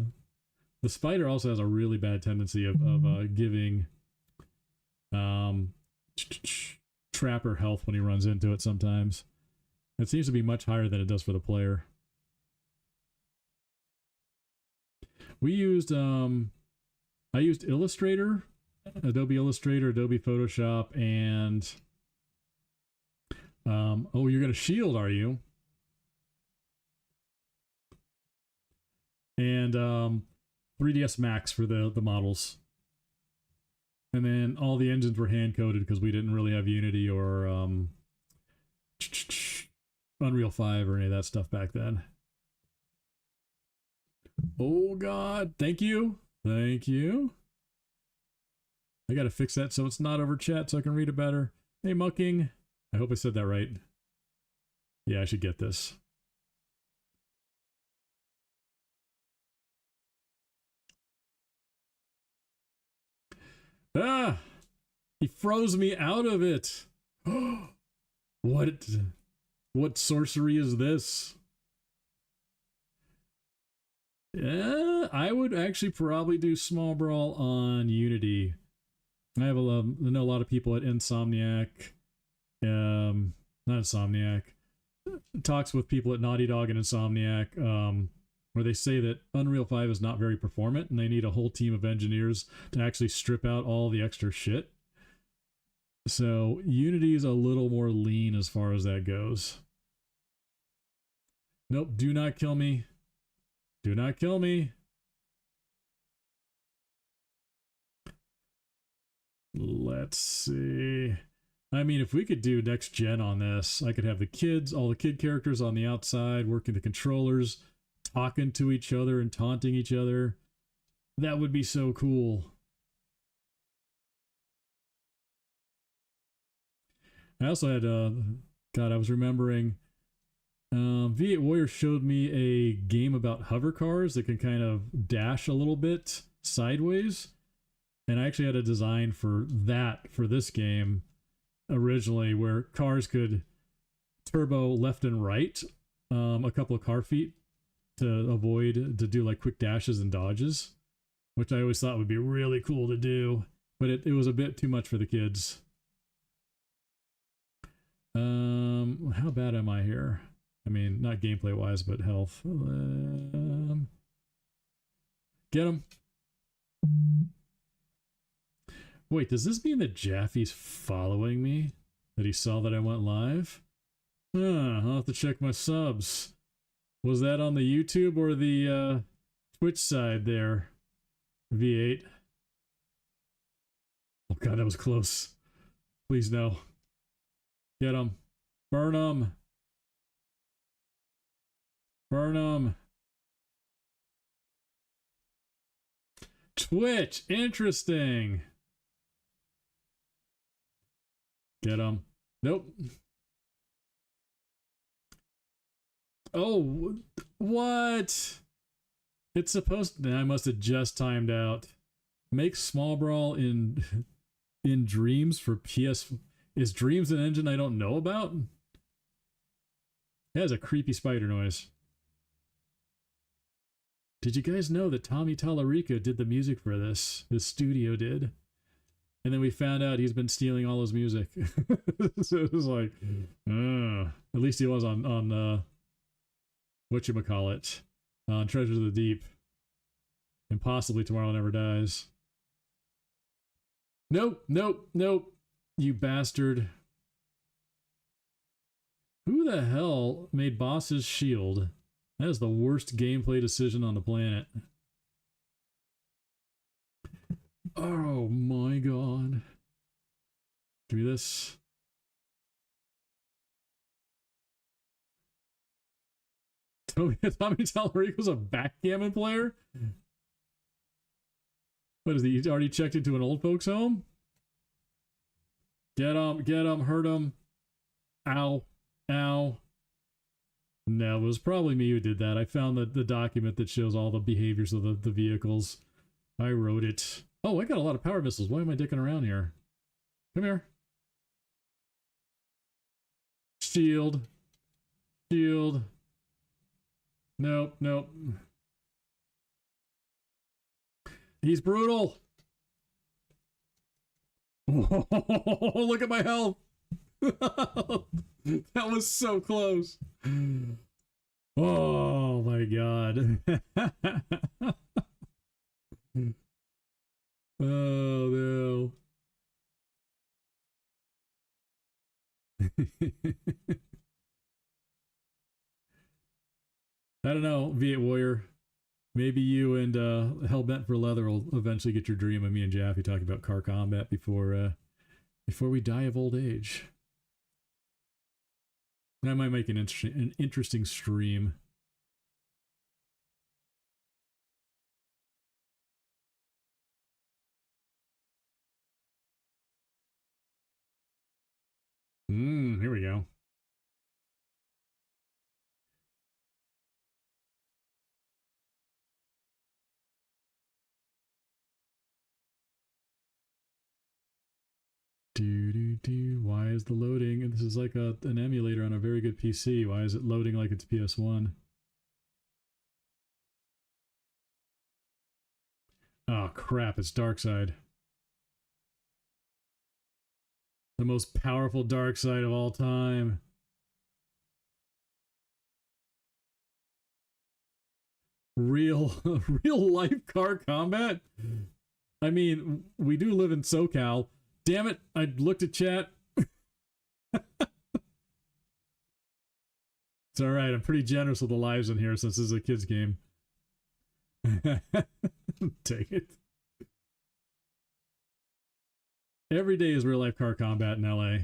The spider also has a really bad tendency of giving Trapper health when he runs into it sometimes. It seems to be much higher than it does for the player. We used I used Illustrator, Adobe Illustrator, Adobe Photoshop, and oh, you're gonna shield, are you? And 3ds Max for the models. And then all the engines were hand-coded because we didn't really have Unity or Unreal 5 or any of that stuff back then. Oh god, thank you. Thank you. I gotta fix that so it's not over chat so I can read it better. Hey, Mucking. I hope I said that right. Yeah, I should get this. Ah! He froze me out of it. What sorcery is this? Yeah, I would actually probably do Small Brawl on Unity. I know a lot of people at Insomniac, not Insomniac, talks with people at Naughty Dog and Insomniac, where they say that Unreal 5 is not very performant and they need a whole team of engineers to actually strip out all the extra shit. So Unity is a little more lean as far as that goes. Nope, do not kill me. Do not kill me. Let's see. I mean, if we could do next gen on this, I could have the kids, all the kid characters on the outside, working the controllers, talking to each other and taunting each other. That would be so cool. I also had, God, I was remembering, V8 Warrior showed me a game about hover cars that can kind of dash a little bit sideways. And I actually had a design for that for this game originally, where cars could turbo left and right a couple of car feet to do like quick dashes and dodges, which I always thought would be really cool to do, but it was a bit too much for the kids. How bad am I here? I mean, not gameplay wise, but health. Get him. Wait, does this mean that Jaffe's following me? That he saw that I went live? I'll have to check my subs. Was that on the YouTube or the Twitch side there? V8. Oh god, that was close. Please no. Get him. Burn him. Burn him. Twitch. Interesting. Get him. Nope. Oh, what? It's supposed to, I must have just timed out. Make Small Brawl in Dreams for PS. Is Dreams an engine I don't know about? That has a creepy spider noise. Did you guys know that Tommy Tallarico did the music for this? His studio did. And then we found out he's been stealing all his music. So it was like, at least he was on whatchamacallit, on Treasures of the Deep. And possibly Tomorrow Never Dies. Nope, nope, nope. You bastard. Who the hell made Boss's Shield? That is the worst gameplay decision on the planet. Oh my god. Give me this. Tommy Tallarico's a backgammon player? What is he? He's already checked into an old folks home? Get him, hurt him. Ow, ow. No, it was probably me who did that. I found the document that shows all the behaviors of the vehicles. I wrote it. Oh, I got a lot of power missiles. Why am I dicking around here? Come here. Shield. Shield. Nope, nope. He's brutal. Oh, look at my health. That was so close. Oh my god. Oh no. I don't know, V8 Warrior. Maybe you and Hellbent for Leather will eventually get your dream of me and Jaffe talking about car combat before we die of old age. That might make an interesting stream. Here we go. Why is the loading? And this is like an emulator on a very good PC. Why is it loading like it's PS1? Oh crap, it's Darkseid. The most powerful Darkseid of all time. Real life car combat? I mean, we do live in SoCal. Damn it, I looked at chat. It's alright, I'm pretty generous with the lives in here since this is a kid's game. Take it. Every day is real life car combat in LA.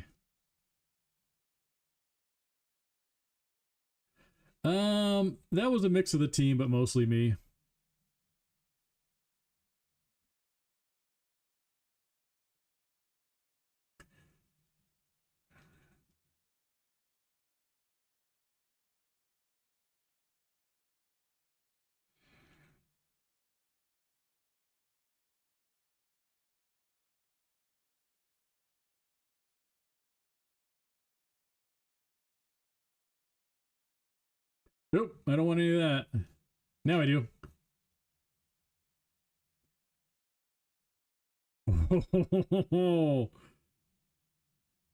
That was a mix of the team, but mostly me. Nope, I don't want any of that. Now I do.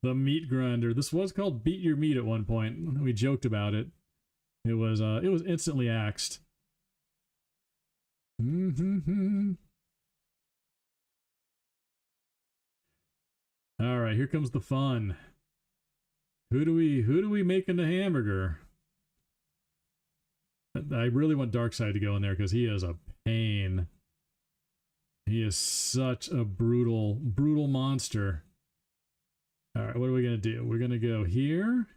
The meat grinder. This was called Beat Your Meat at one point. We joked about it. It was instantly axed. All right, here comes the fun. Who do we make into hamburger? I really want Darkseid to go in there because he is a pain. He is such a brutal monster. All right, what are we going to do? We're going to go here.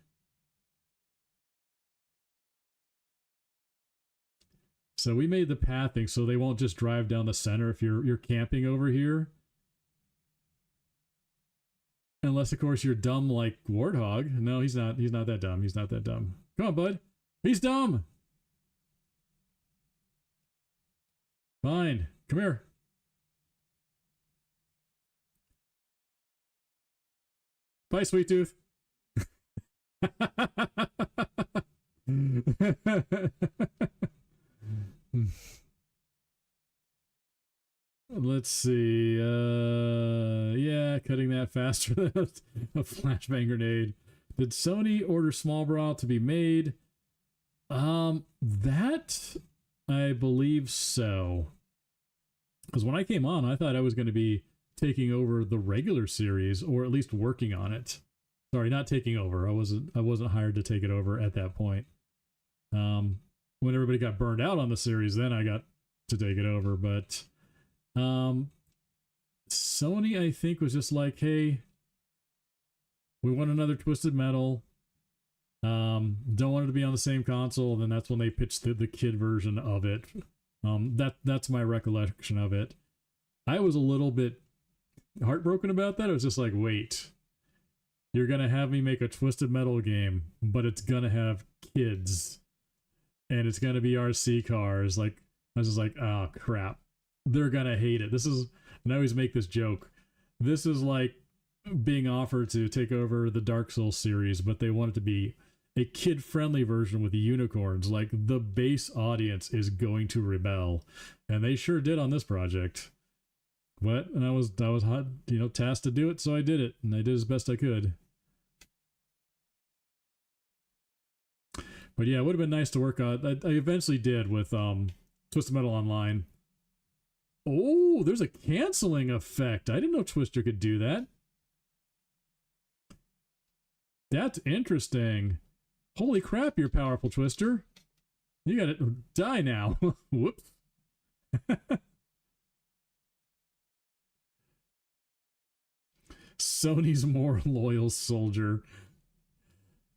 So we made the pathing so they won't just drive down the center if you're camping over here. Unless, of course, you're dumb like Warthog. No, he's not that dumb. He's not that dumb. Come on, bud. He's dumb. Fine. Come here. Bye, sweet tooth. Let's see. Yeah, cutting that faster than a flashbang grenade. Did Sony order Small Brawl to be made? That I believe so. Because when I came on, I thought I was going to be taking over the regular series, or at least working on it. Sorry, not taking over. I wasn't hired to take it over at that point. When everybody got burned out on the series, then I got to take it over. But Sony, I think, was just like, hey, we want another Twisted Metal. Don't want it to be on the same console. And then that's when they pitched the kid version of it. That's my recollection of it. I was a little bit heartbroken about that. I was just like, wait, you're gonna have me make a Twisted Metal game, but it's gonna have kids, and it's gonna be RC cars. Like, I was just like, oh crap, they're gonna hate it. This is, and I always make this joke, this is like being offered to take over the Dark Souls series, but they want it to be a kid-friendly version with unicorns. Like, the base audience is going to rebel, and they sure did on this project. But, and I was hot, tasked to do it, so I did it, and I did as best I could. But yeah, it would have been nice to work on. I eventually did with Twisted Metal Online. Oh, there's a canceling effect. I didn't know Twister could do that. That's interesting. Holy crap, you're powerful, Twister. You gotta die now. Whoops. Sony's more loyal soldier.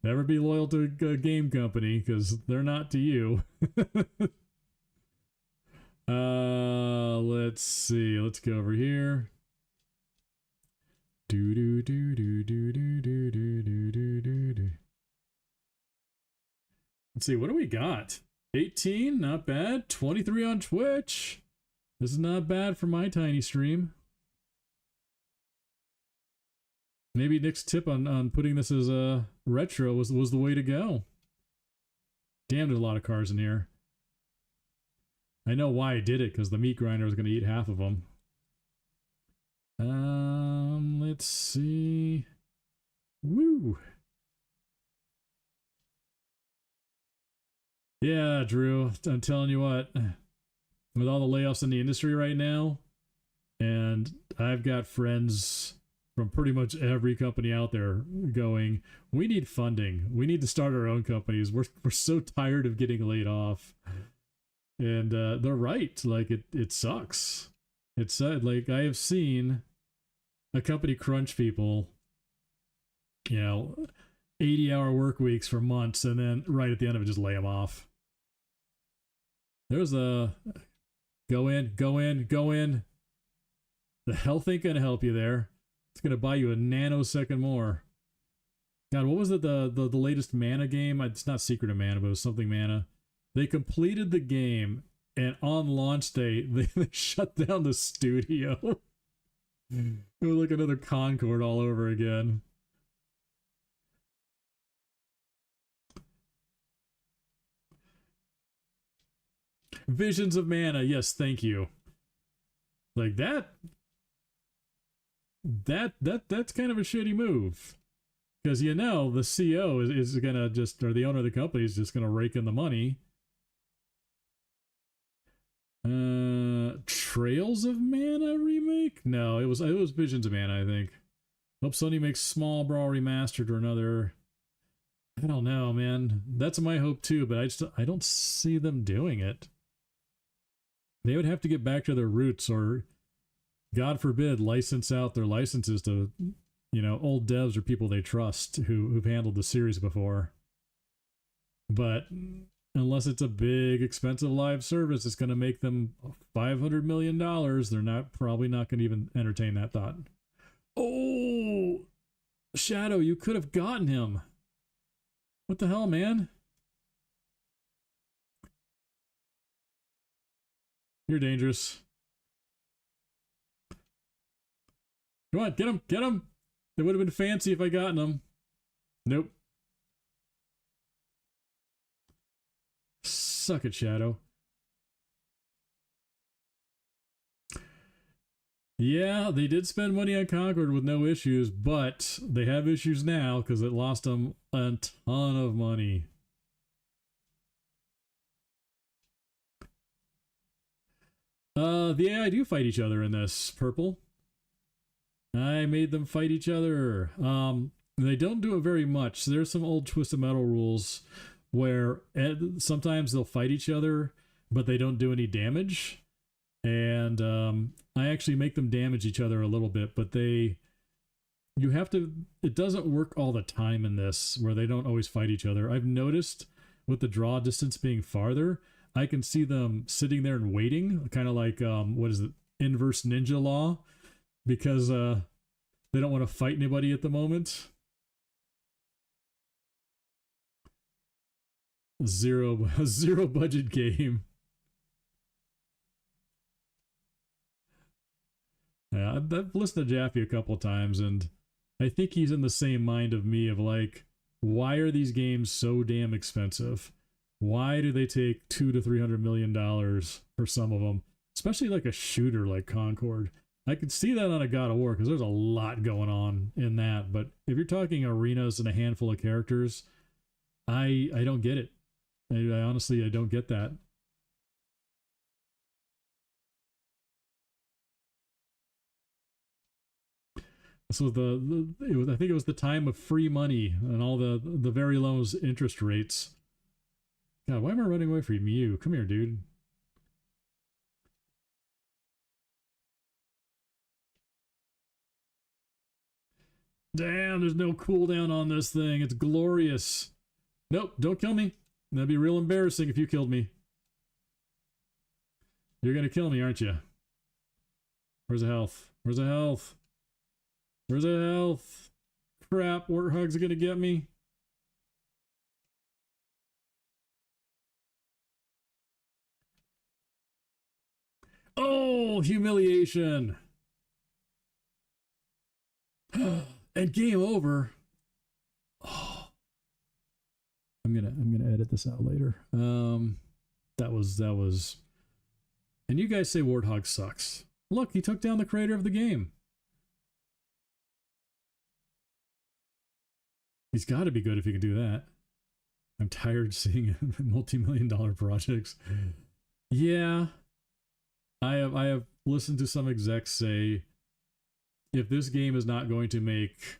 Never be loyal to a game company, because they're not to you. Let's see. Let's go over here. Do do do do do do do do do do do. Let's see, what do we got? 18, not bad. 23 on Twitch. This is not bad for my tiny stream. Maybe Nick's tip on putting this as a retro was the way to go. Damn, there's a lot of cars in here. I know why I did it, because the meat grinder was going to eat half of them. Let's see. Woo. Yeah, Drew, I'm telling you what, with all the layoffs in the industry right now, and I've got friends from pretty much every company out there going, we need funding. We need to start our own companies. We're so tired of getting laid off. And they're right. Like, it sucks. It's like, I have seen a company crunch people, 80-hour work weeks for months, and then right at the end of it, just lay them off. There's a go in. The health ain't gonna help you there. It's gonna buy you a nanosecond more. God, what was it? The latest Mana game? It's not Secret of Mana, but it was something Mana. They completed the game, and on launch day, they shut down the studio. It was like another Concord all over again. Visions of Mana, yes, thank you. Like that's kind of a shitty move. Because the CO is gonna just, or the owner of the company is just gonna rake in the money. Trails of Mana remake? No, it was Visions of Mana, I think. Hope Sony makes Small Brawl remastered or another. I don't know, man. That's my hope too, but I don't see them doing it. They would have to get back to their roots, or God forbid, license out their licenses to, old devs or people they trust who've handled the series before. But unless it's a big, expensive live service, it's going to make them $500 million. They're probably not going to even entertain that thought. Oh, Shadow, you could have gotten him. What the hell, man? You're dangerous. Come on, get him, get him. It would have been fancy if I gotten him. Nope. Suck it, Shadow. Yeah, they did spend money on Concord with no issues, but they have issues now because it lost them a ton of money. The AI do fight each other in this, Purple. I made them fight each other. They don't do it very much. There's some old Twisted Metal rules where sometimes they'll fight each other, but they don't do any damage. And I actually make them damage each other a little bit, but it doesn't work all the time in this, where they don't always fight each other. I've noticed with the draw distance being farther, I can see them sitting there and waiting, kind of like, what is it, inverse ninja law, because they don't want to fight anybody at the moment. Zero budget game. Yeah, I've listened to Jaffe a couple times, and I think he's in the same mind of me of like, why are these games so damn expensive? Why do they take $200 to $300 million for some of them? Especially like a shooter like Concord. I could see that on a God of War because there's a lot going on in that. But if you're talking arenas and a handful of characters, I don't get it. I honestly, I don't get that. So I think it was the time of free money and all the very low interest rates. God, why am I running away from you? Come here, dude. Damn, there's no cooldown on this thing. It's glorious. Nope, don't kill me. That'd be real embarrassing if you killed me. You're gonna kill me, aren't you? Where's the health? Where's the health? Where's the health? Crap, Warthog's gonna get me. Oh, humiliation. And game over. Oh. I'm gonna edit this out later. That was and you guys say Warthog sucks. Look, he took down the creator of the game. He's got to be good if he can do that. I'm tired of seeing multi-million-dollar projects. Yeah. I have listened to some execs say, if this game is not going to make,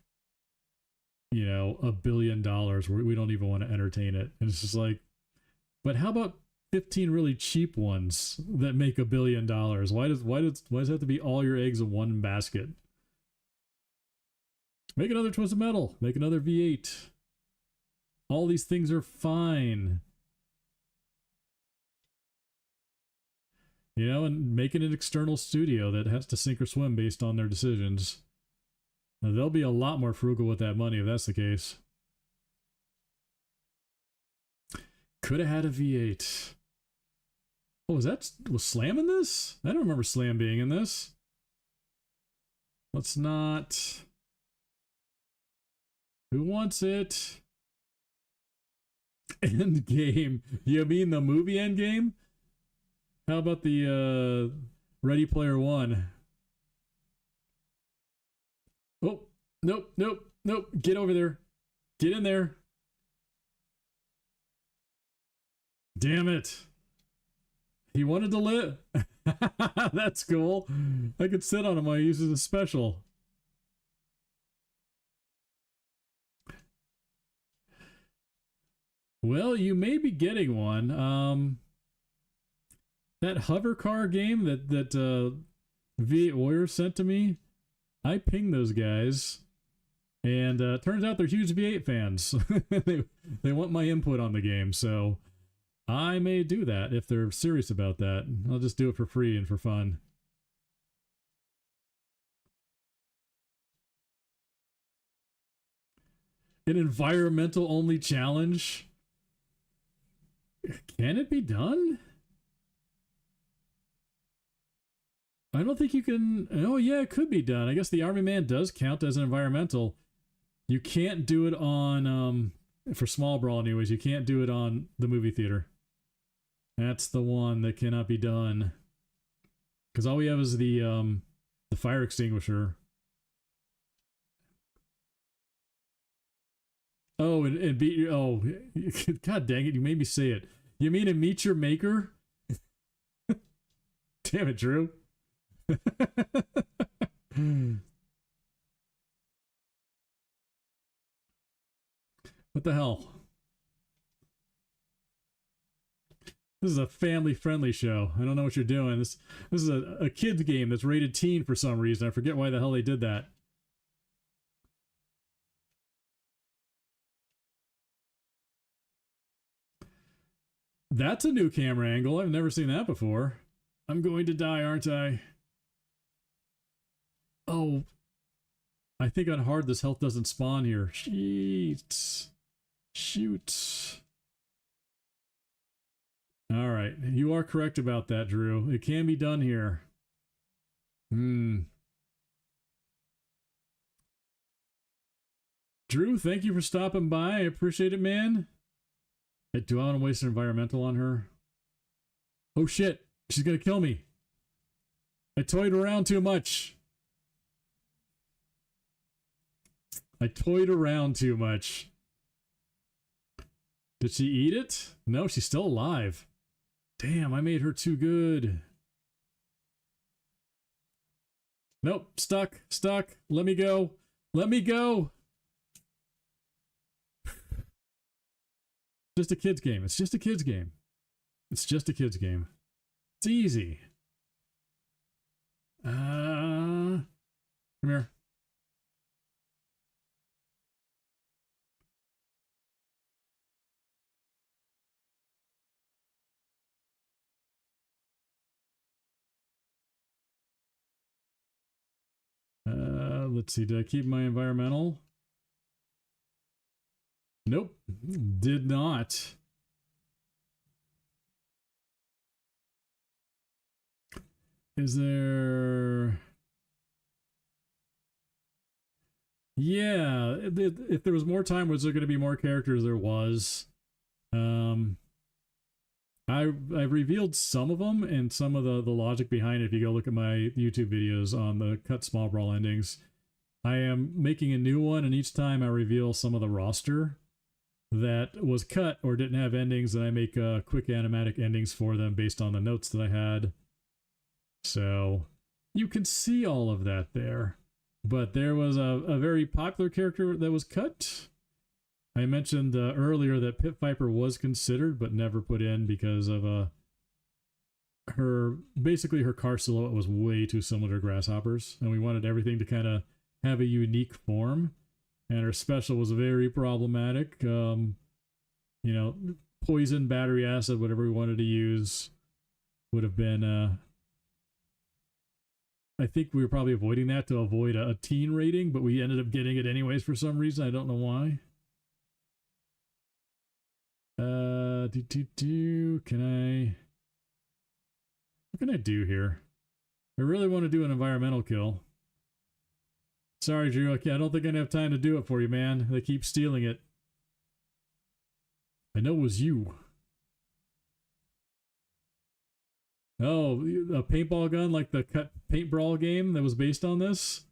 $1 billion, we don't even want to entertain it. And it's just like, but how about 15 really cheap ones that make $1 billion? Why does it have to be all your eggs in one basket? Make another Twisted Metal. Make another V8. All these things are fine. And making an external studio that has to sink or swim based on their decisions. Now, they'll be a lot more frugal with that money if that's the case. Could have had a V8. Oh, was Slam in this? I don't remember Slam being in this. Let's not... Who wants it? Endgame. You mean the movie Endgame? How about the Ready Player One? Oh, nope. Get over there. Get in there. Damn it. He wanted to live. That's cool. I could sit on him while I use it as a special. Well, you may be getting one. That hover car game that V8 Warrior sent to me, I pinged those guys, and turns out they're huge V8 fans. they want my input on the game, so I may do that if they're serious about that. I'll just do it for free and for fun. An environmental only challenge? Can it be done? I don't think you can. Oh, yeah, it could be done. I guess the Army Man does count as an environmental. You can't do it on, for Small Brawl, anyways, you can't do it on the movie theater. That's the one that cannot be done. Because all we have is the fire extinguisher. Oh, and beat. Oh, God dang it! You made me say it. You mean to meet your maker? Damn it, Drew. What the hell? This is a family-friendly show. I don't know what you're doing. This is a kids game that's rated teen for some reason. I forget why the hell they did that. That's a new camera angle. I've never seen that before. I'm going to die, aren't I? Oh. I think on hard this health doesn't spawn here. Shoot. Shoot. Alright. You are correct about that, Drew. It can be done here. Drew, thank you for stopping by. I appreciate it, man. Do I want to waste an environmental on her? Oh shit, she's gonna kill me. I toyed around too much. Did she eat it? No, she's still alive. Damn, I made her too good. Nope, stuck. Let me go. Just a kid's game. It's easy. Come here. Let's see. Did I keep my environmental? Nope, did not. Is there... Yeah, if there was more time, was there going to be more characters? There was. I've revealed some of them and some of the logic behind it. If you go look at my YouTube videos on the cut Small Brawl endings, I am making a new one, and each time I reveal some of the roster that was cut or didn't have endings, and I make quick animatic endings for them based on the notes that I had. So you can see all of that there. But there was a very popular character that was cut. I mentioned earlier that Pit Viper was considered but never put in because of her car silhouette was way too similar to Grasshopper's, and we wanted everything to kind of have a unique form. And her special was very problematic. You know, poison, battery acid, whatever we wanted to use would have been... I think we were probably avoiding that to avoid a teen rating, but we ended up getting it anyways for some reason. I don't know why. What can I do here? I really want to do an environmental kill. Sorry, Drew. I don't think I have time to do it for you, man. They keep stealing it. I know it was you. Oh, a paintball gun like the cut Paint Brawl game that was based on this?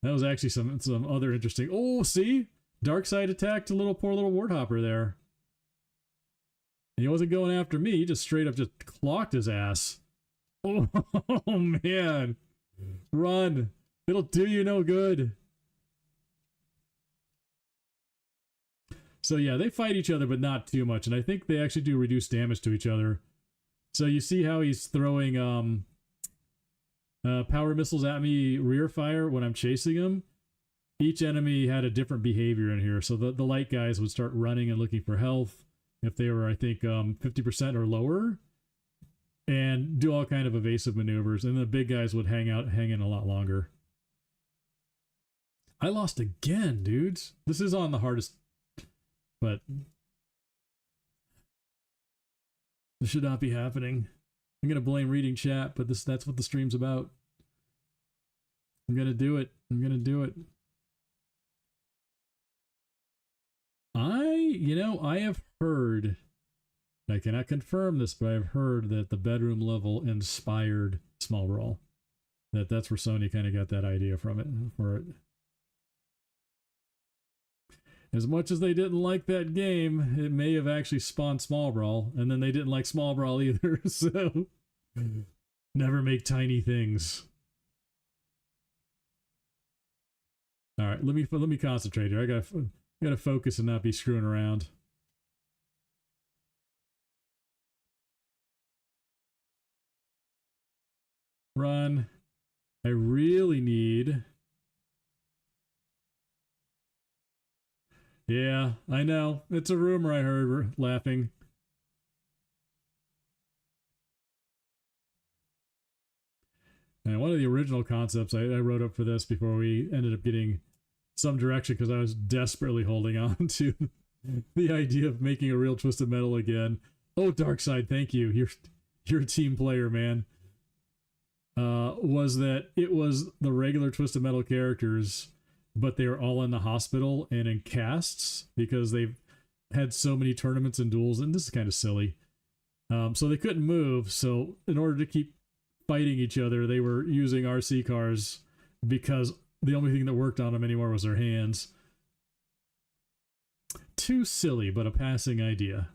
That was actually some other interesting... Oh, see? Dark Side attacked poor little Warthopper there. And he wasn't going after me. He just straight up just clocked his ass. Oh, man. Run. It'll do you no good. So yeah, they fight each other, but not too much. And I think they actually do reduce damage to each other. So you see how he's throwing power missiles at me rear fire when I'm chasing him? Each enemy had a different behavior in here. So the light guys would start running and looking for health if they were, I think, 50% or lower, and do all kind of evasive maneuvers. And the big guys would hang in a lot longer. I lost again, dudes. This is on the hardest, but this should not be happening. I'm going to blame reading chat, but that's what the stream's about. I'm gonna do it. I'm gonna do it. I have heard, I cannot confirm this, but I've heard that the bedroom level inspired Small Brawl. That's where Sony kind of got that idea from it for it. As much as they didn't like that game, it may have actually spawned Small Brawl, and then they didn't like Small Brawl either. So never make tiny things. All right, let me concentrate here. I gotta focus and not be screwing around. Run. I really need. Yeah, I know. It's a rumor I heard. We're laughing. And one of the original concepts I wrote up for this before we ended up getting some direction because I was desperately holding on to the idea of making a real Twisted Metal again. Oh, Darkside, thank you. You're a team player, man. Was that it was the regular Twisted Metal characters, but they were all in the hospital and in casts because they've had so many tournaments and duels, and this is kind of silly. So they couldn't move, so in order to keep fighting each other, they were using RC cars because the only thing that worked on them anymore was their hands. Too silly, but a passing idea.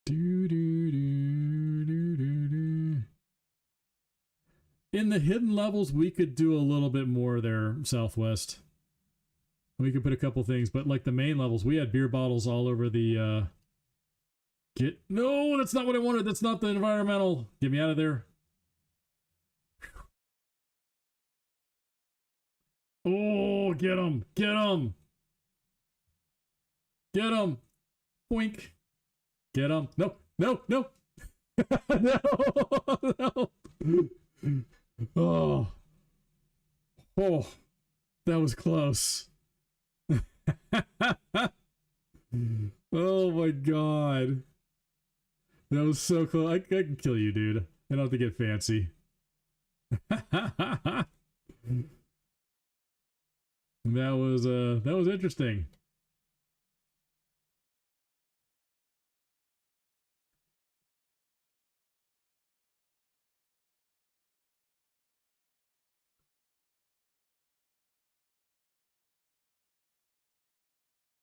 In the hidden levels, we could do a little bit more there, Southwest. We could put a couple things, but like the main levels, we had beer bottles all over the, No, that's not what I wanted. That's not the environmental. Get me out of there. Oh, get him. Get him. Get him. Boink. Get him. No, no, no. No, no. Oh. Oh. That was close. Oh my god. That was so close. I can kill you, dude. I don't have to get fancy. That was interesting.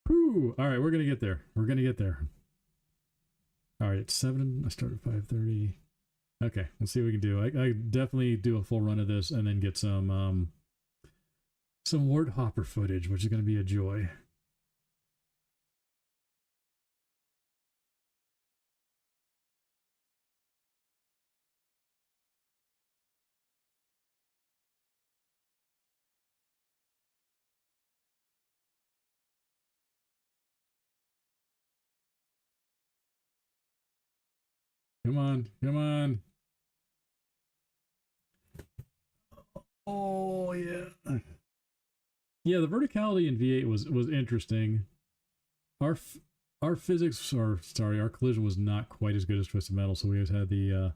Whew. All right, we're gonna get there. We're gonna get there. All right, it's 7. I start at 5:30. Okay, let's see what we can do. I definitely do a full run of this and then get some Warthopper footage, which is gonna be a joy. Come on, come on. Oh yeah. Yeah, the verticality in V8 was interesting. Our physics, or sorry, our collision was not quite as good as Twisted Metal, so we always had the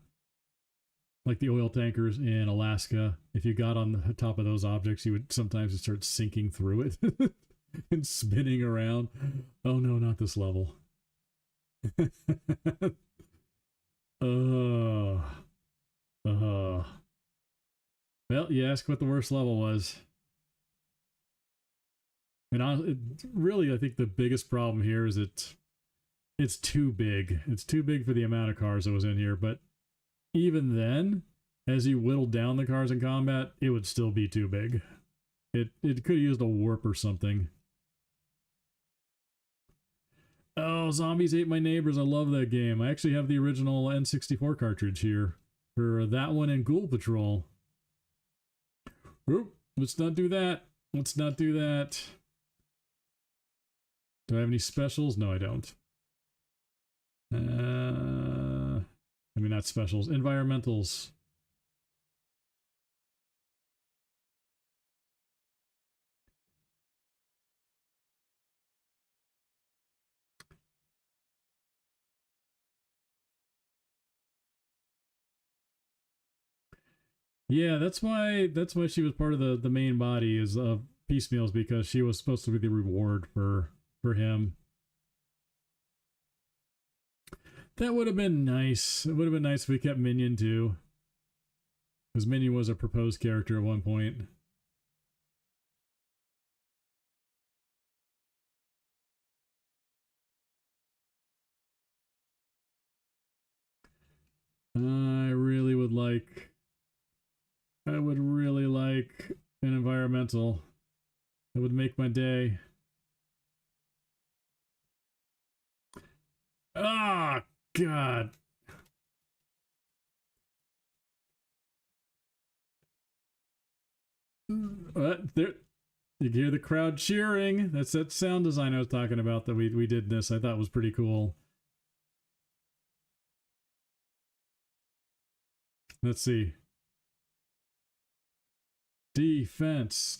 like the oil tankers in Alaska. If you got on the top of those objects, you would sometimes start sinking through it and spinning around. Oh no, not this level. Well, you ask what the worst level was. And really, I think the biggest problem here is it's too big. It's too big for the amount of cars that was in here. But even then, as you whittled down the cars in combat, it would still be too big. It could have used a warp or something. Oh, Zombies Ate My Neighbors. I love that game. I actually have the original N64 cartridge here for that one and Ghoul Patrol. Oop, let's not do that. Let's not do that. Do I have any specials? No, I don't. I mean, not specials. Environmentals. Yeah, that's why she was part of the main body is of piecemeals, because she was supposed to be the reward for him. That would have been nice. It would have been nice if we kept Minion too, because Minion was a proposed character at one point. I would really like an environmental. That would make my day. Ah, God. There, you hear the crowd cheering. That's that sound design I was talking about that we did this. I thought was pretty cool. Let's see. Defense.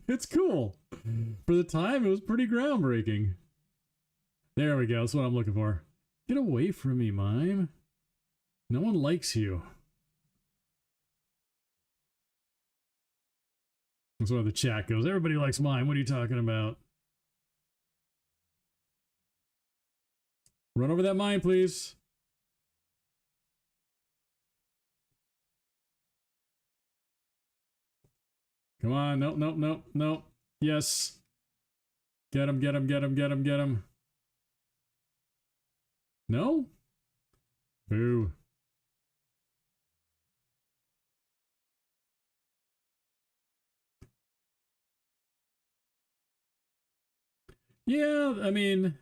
It's cool. For the time, it was pretty groundbreaking. There we go. That's what I'm looking for. Get away from me, Mime. No one likes you. That's why the chat goes, everybody likes Mime. What are you talking about? Run over that mine, please. Come on. Nope. Yes. Get him. No? Boo. Yeah, I mean,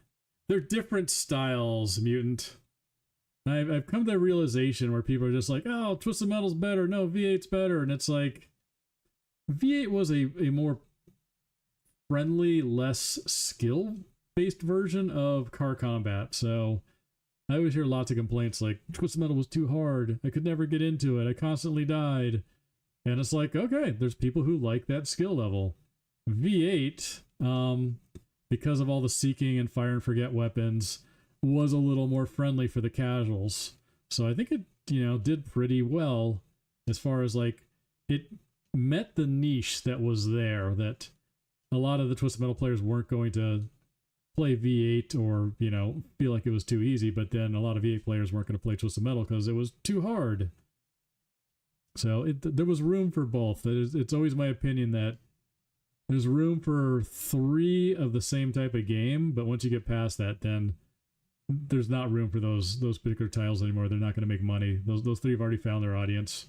they're different styles, Mutant. I've come to the realization where people are just like, oh, Twisted Metal's better. No, V8's better. And it's like, V8 was a more friendly, less skill-based version of car combat. So I always hear lots of complaints like, Twisted Metal was too hard. I could never get into it. I constantly died. And it's like, okay, there's people who like that skill level. V8, because of all the seeking and fire and forget weapons, was a little more friendly for the casuals. So I think it, did pretty well as far as like, it met the niche that was there, that a lot of the Twisted Metal players weren't going to play V8 or, feel like it was too easy, but then a lot of V8 players weren't going to play Twisted Metal because it was too hard. So there was room for both. It's always my opinion that there's room for 3 of the same type of game, but once you get past that, then there's not room for those particular titles anymore. They're not going to make money. Those 3 have already found their audience.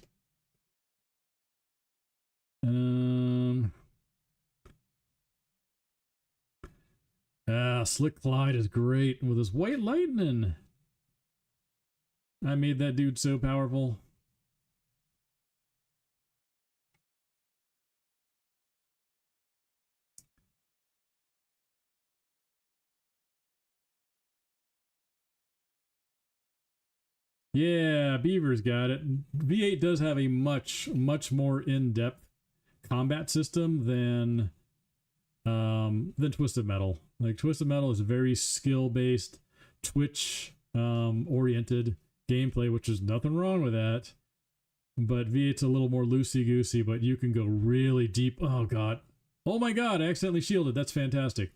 Slick Clyde is great with his white lightning. I made that dude so powerful. Yeah, Beaver's got it. V8 does have a much more in-depth combat system than Twisted Metal. Like, Twisted Metal is very skill-based, Twitch oriented gameplay, which is nothing wrong with that. But V8's a little more loosey-goosey, but you can go really deep. Oh god. Oh my god, I accidentally shielded. That's fantastic.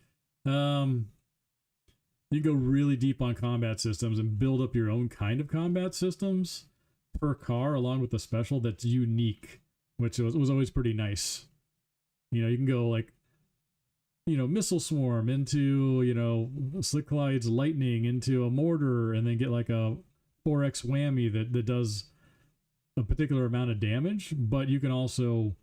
You go really deep on combat systems and build up your own kind of combat systems per car, along with the special that's unique, which was always pretty nice. You can go like, Missile Swarm into, Slick Clyde's Lightning into a Mortar, and then get like a 4x whammy that does a particular amount of damage, but you can also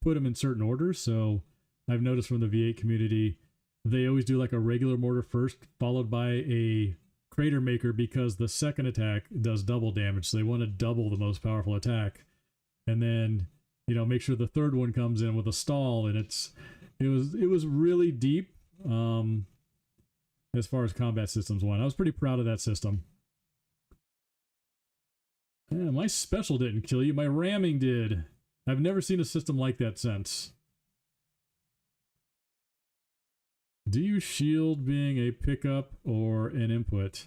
put them in certain orders. So I've noticed from the V8 community, they always do like a regular mortar first, followed by a crater maker, because the second attack does double damage. So they want to double the most powerful attack. And then, make sure the third one comes in with a stall. And it was really deep as far as combat systems went. I was pretty proud of that system. Yeah, my special didn't kill you. My ramming did. I've never seen a system like that since. Do you shield being a pickup or an input?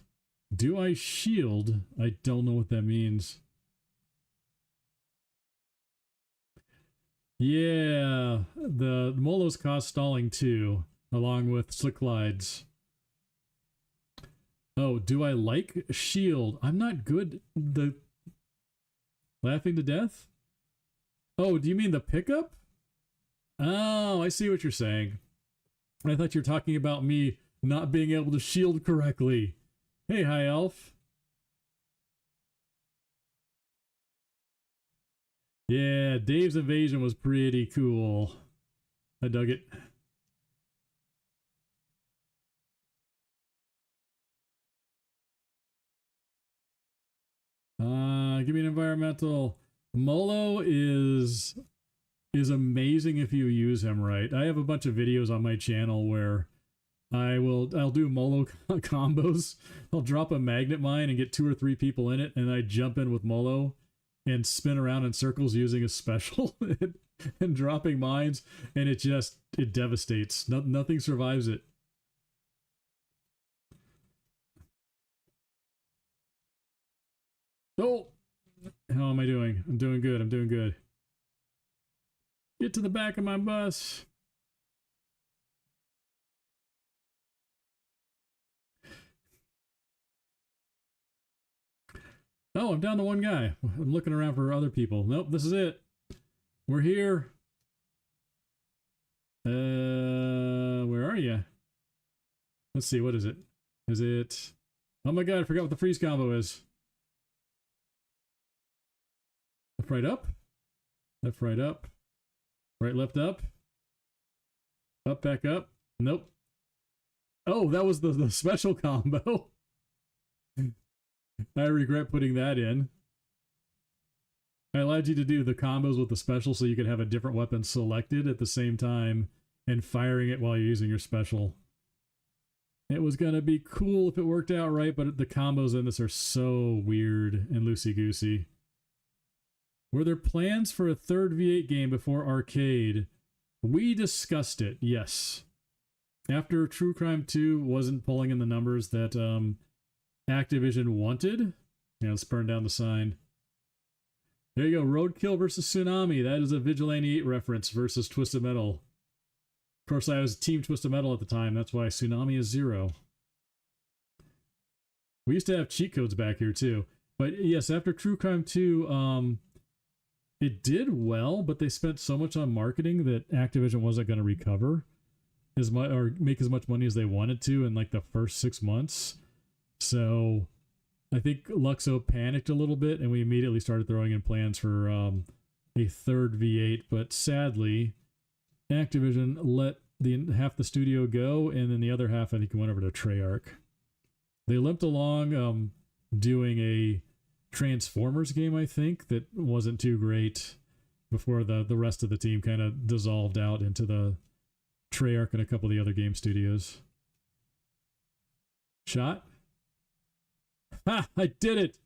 Do I shield? I don't know what that means. Yeah, the Molos cost stalling too, along with slick glides. Oh, do I like shield? I'm not good. The laughing to death? Oh, do you mean the pickup? Oh, I see what you're saying. I thought you were talking about me not being able to shield correctly. Hey, High Elf. Yeah, Dave's invasion was pretty cool. I dug it. Give me an environmental. Molo is amazing if you use him right. I have a bunch of videos on my channel where I'll do Molo combos. I'll drop a magnet mine and get 2 or 3 people in it, and I jump in with Molo and spin around in circles using a special and dropping mines, and it devastates. Nothing survives it. Oh, how am I doing? I'm doing good. I'm doing good. Get to the back of my bus. Oh, I'm down to 1 guy. I'm looking around for other people. Nope, this is it. We're here. Where are you? Let's see, what is it? Is it... Oh my god, I forgot what the freeze combo is. Left, right, up. Left, right, up. Right, left, up. Up, back, up. Nope. Oh, that was the special combo. I regret putting that in. I allowed you to do the combos with the special so you could have a different weapon selected at the same time and firing it while you're using your special. It was going to be cool if it worked out right, but the combos in this are so weird and loosey-goosey. Were there plans for a third V8 game before Arcade? We discussed it, yes. After True Crime 2 wasn't pulling in the numbers that Activision wanted. Yeah, let's burn down the sign. There you go, Roadkill versus Tsunami. That is a Vigilante 8 reference versus Twisted Metal. Of course, I was Team Twisted Metal at the time. That's why Tsunami is 0. We used to have cheat codes back here too. But yes, after True Crime 2, it did well, but they spent so much on marketing that Activision wasn't going to recover as much or make as much money as they wanted to in like the first 6 months. So I think Luxo panicked a little bit, and we immediately started throwing in plans for a third V8. But sadly, Activision let half the studio go, and then the other half I think went over to Treyarch. They limped along doing a Transformers game, I think, that wasn't too great before the rest of the team kind of dissolved out into the Treyarch and a couple of the other game studios. Shot? Ha! I did it!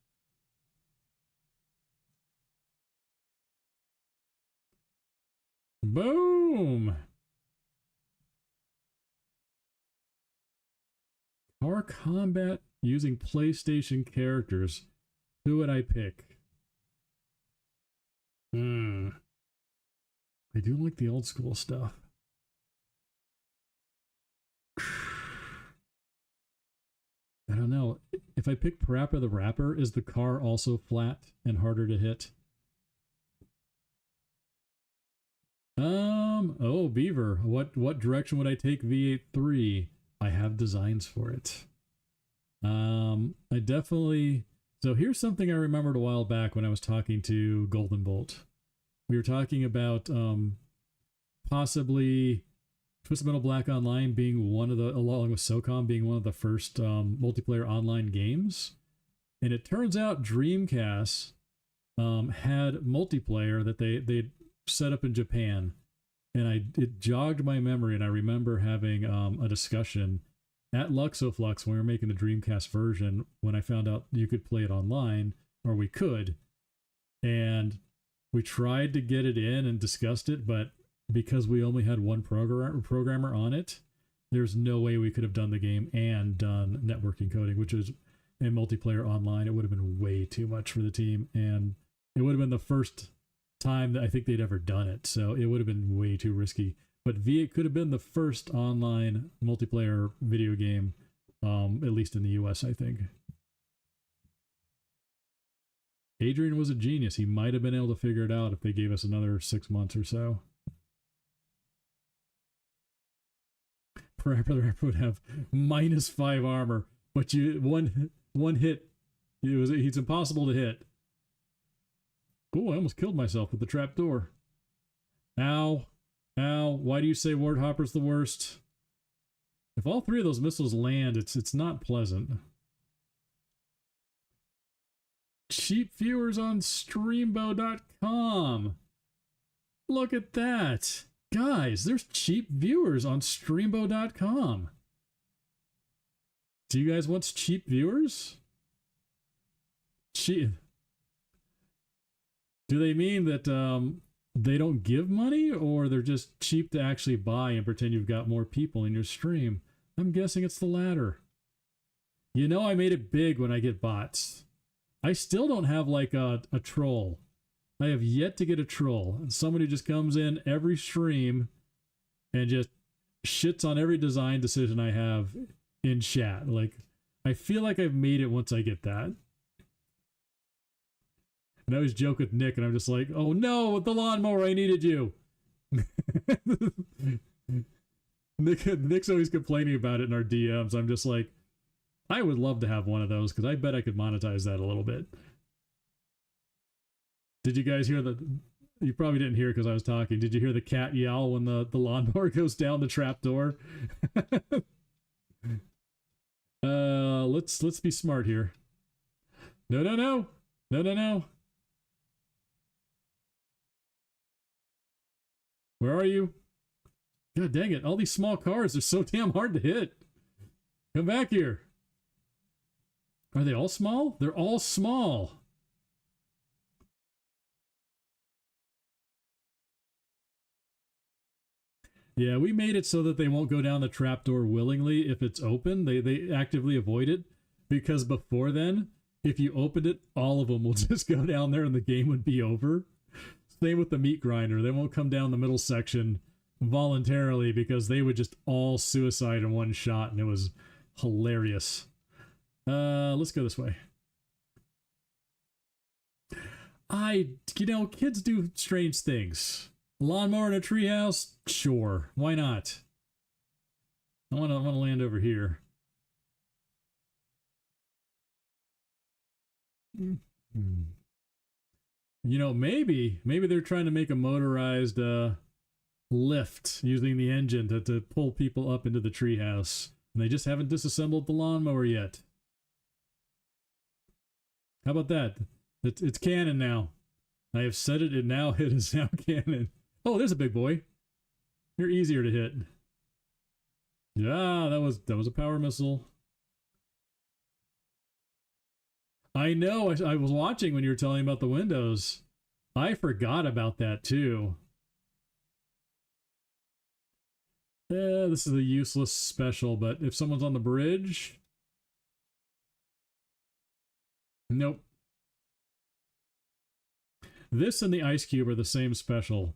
Boom! Car combat using PlayStation characters. Who would I pick? I do like the old school stuff. I don't know. If I pick Parappa the Rapper, is the car also flat and harder to hit? Oh, Beaver. What direction would I take V8-3? I have designs for it. I definitely... So here's something I remembered a while back when I was talking to Golden Bolt. We were talking about possibly Twisted Metal Black Online being one of the, along with SOCOM, being one of the first multiplayer online games. And it turns out Dreamcast had multiplayer that they set up in Japan. And it jogged my memory, and I remember having a discussion at Luxoflux when we were making the Dreamcast version, when I found out you could play it online, or we could. And we tried to get it in and discussed it, but because we only had one programmer on it, there's no way we could have done the game and done networking coding, which is in multiplayer online. It would have been way too much for the team, and it would have been the first time that I think they'd ever done it, so it would have been way too risky. But V8 could have been the first online multiplayer video game, at least in the US, I think. Adrian was a genius. He might have been able to figure it out if they gave us another 6 months or so. Prepper would have -5 armor, but one hit, he's impossible to hit. Oh, I almost killed myself with the trapdoor. Ow. Ow. Why do you say Warthopper's the worst? If all 3 of those missiles land, it's not pleasant. Cheap viewers on streambo.com. Look at that. Guys, there's cheap viewers on streambo.com. Do you guys want cheap viewers? Cheap. Do they mean that they don't give money, or they're just cheap to actually buy and pretend you've got more people in your stream? I'm guessing it's the latter. You know, I made it big when I get bots. I still don't have like a troll. I have yet to get a troll. Someone who just comes in every stream and just shits on every design decision I have in chat. Like, I feel like I've made it once I get that. And I always joke with Nick, and I'm just like, oh no, with the lawnmower, I needed you. Nick's always complaining about it in our DMs. I'm just like, I would love to have one of those, because I bet I could monetize that a little bit. Did you guys hear the... You probably didn't hear because I was talking. Did you hear the cat yowl when the lawnmower goes down the trapdoor? Let's be smart here. No, no, no. No, no, no. Where are you? God dang it. All these small cars are so damn hard to hit. Come back here. Are they all small? They're all small. Yeah, we made it so that they won't go down the trapdoor willingly if it's open. They actively avoid it, because before then, if you opened it, all of them will just go down there and the game would be over. Same with the meat grinder. They won't come down the middle section voluntarily because they would just all suicide in one shot, and it was hilarious. Let's go this way. You know, kids do strange things. Lawnmower in a treehouse? Sure. Why not? I want to land over here. You know, maybe they're trying to make a motorized lift using the engine to pull people up into the treehouse. And they just haven't disassembled the lawnmower yet. How about that? It's canon now. I have said it, and now it is now canon. Oh, there's a big boy. You're easier to hit. Yeah, that was a power missile. I know. I was watching when you were telling about the windows. I forgot about that too. Yeah, this is a useless special, but if someone's on the bridge... Nope. This and the ice cube are the same special,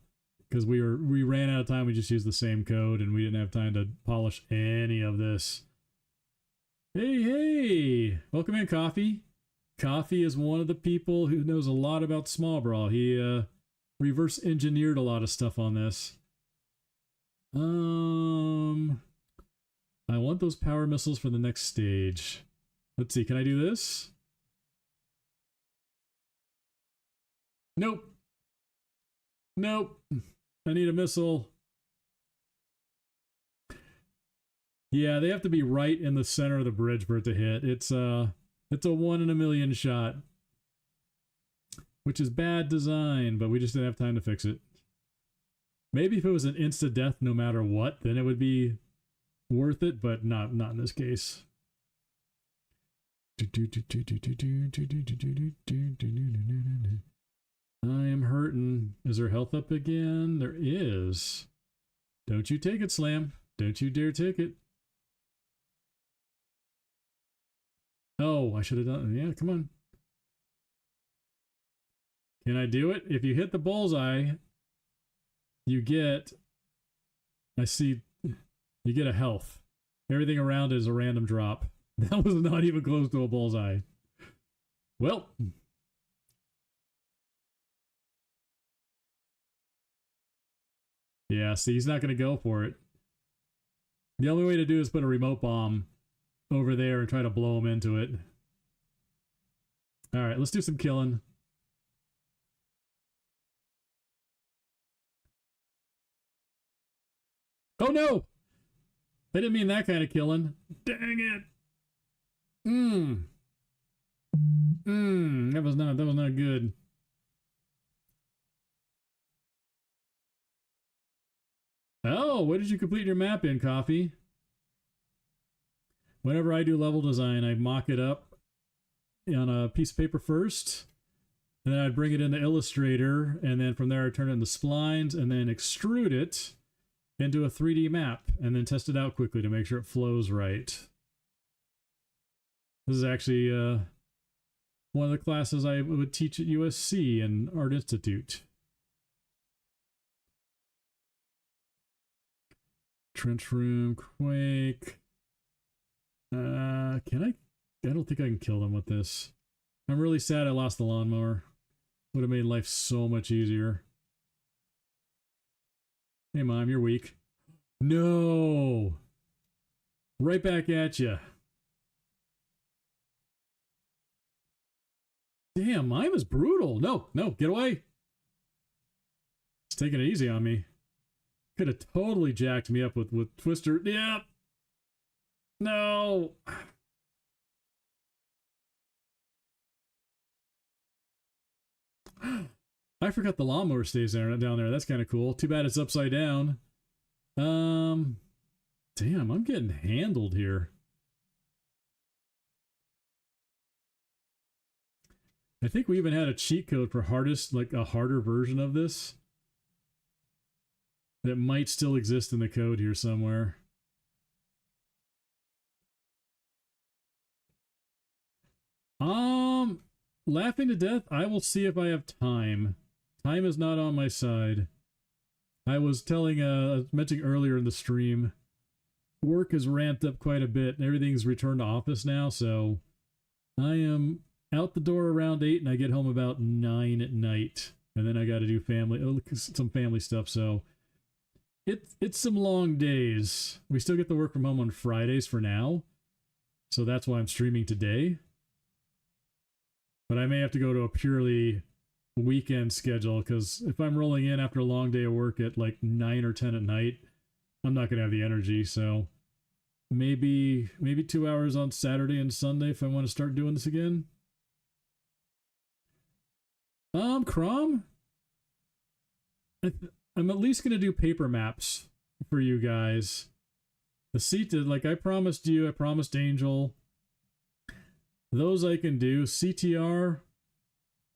because we ran out of time. We just used the same code, and we didn't have time to polish any of this. Hey, welcome in, Coffee. Coffee is one of the people who knows a lot about Small Brawl. He reverse engineered a lot of stuff on this. I want those power missiles for the next stage. Let's see, can I do this? Nope. Nope. I need a missile. Yeah, they have to be right in the center of the bridge for it to hit. It's a 1 in a million shot, which is bad design, but we just didn't have time to fix it. Maybe if it was an insta death no matter what, then it would be worth it, but not in this case. I am hurting. Is there health up again? There is. Don't you take it, Slam. Don't you dare take it. Oh, I should have done it. Yeah, come on. Can I do it? If you hit the bullseye, you get, I see, you get a health. Everything around is a random drop. That was not even close to a bullseye. Well. Yeah, see, he's not going to go for it. The only way to do is put a remote bomb over there and try to blow him into it. All right, let's do some killing. Oh no! I didn't mean that kind of killing. Dang it! That was not good. Oh, what did you complete your map in, Coffee? Whenever I do level design, I mock it up on a piece of paper first, and then I'd bring it into Illustrator, and then from there I'd turn it into splines, and then extrude it into a 3D map, and then test it out quickly to make sure it flows right. This is actually one of the classes I would teach at USC and Art Institute. Trench room, Quake. Can I? I don't think I can kill them with this. I'm really sad I lost the lawnmower. Would have made life so much easier. Hey, Mom, you're weak. No! Right back at you. Damn, mine was brutal. No, get away. It's taking it easy on me. Could have totally jacked me up with Twister. Yeah. No. I forgot the lawnmower stays down there. That's kind of cool. Too bad it's upside down. Damn, I'm getting handled here. I think we even had a cheat code for hardest, like a harder version of this. That might still exist in the code here somewhere. Laughing to death, I will see if I have time. Time is not on my side. I was mentioning earlier in the stream, work has ramped up quite a bit and everything's returned to office now, so I am out the door around 8 and I get home about 9 at night. And then I got to do some family stuff, so it's some long days. We still get to work from home on Fridays for now, so that's why I'm streaming today. But I may have to go to a purely weekend schedule, because if I'm rolling in after a long day of work at like 9 or 10 at night, I'm not going to have the energy. So maybe 2 hours on Saturday and Sunday if I want to start doing this again. Crom? I'm at least going to do paper maps for you guys. The CETA, like I promised you, I promised Angel. Those I can do. CTR,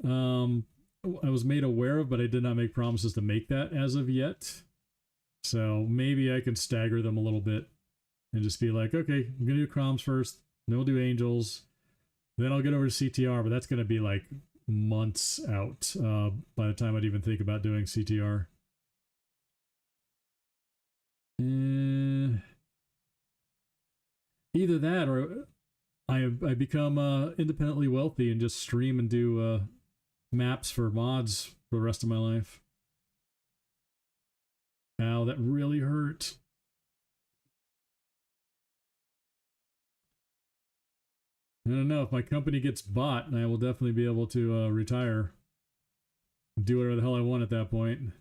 I was made aware of, but I did not make promises to make that as of yet. So maybe I can stagger them a little bit and just be like, okay, I'm going to do Croms first, then we'll do Angels, then I'll get over to CTR, but that's going to be like months out by the time I'd even think about doing CTR. Either that or I become independently wealthy and just stream and do maps for mods for the rest of my life. Ow, that really hurt. I don't know, if my company gets bought, I will definitely be able to retire. Do whatever the hell I want at that point.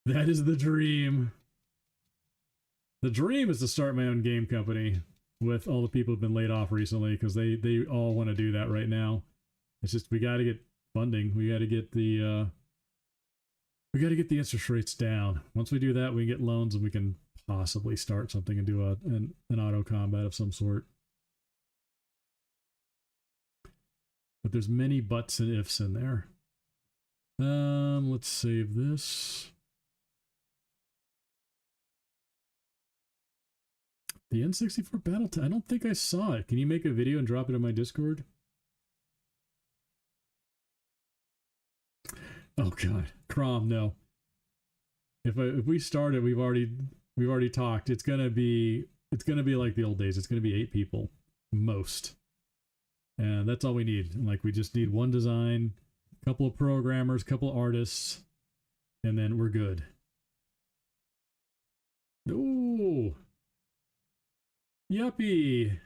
That is the dream. The dream is to start my own game company with all the people who've been laid off recently, because they all want to do that right now. It's just we got to get funding. We got to get the interest rates down. Once we do that, we can get loans and we can possibly start something and do an auto combat of some sort. But there's many buts and ifs in there. Let's save this. The N64 Battle I don't think I saw it. Can you make a video and drop it in my Discord? Oh god, Crom, no. If we started, we've already talked. It's gonna be like the old days. It's gonna be 8 people, most, and that's all we need. Like we just need one design, a couple of programmers, a couple of artists, and then we're good. Ooh, yuppie,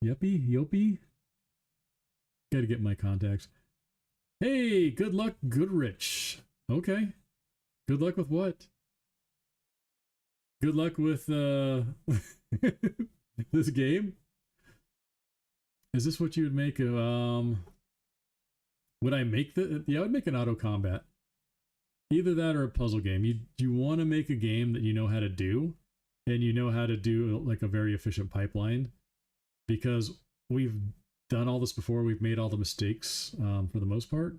yuppie. Got to get my contacts. Hey, good luck, Goodrich. Okay. Good luck with what? Good luck with this game? Is this what you would make of would I make yeah, I would make an auto combat. Either that or a puzzle game. You want to make a game that you know how to do, and you know how to do like a very efficient pipeline, because we've done all this before. We've made all the mistakes for the most part.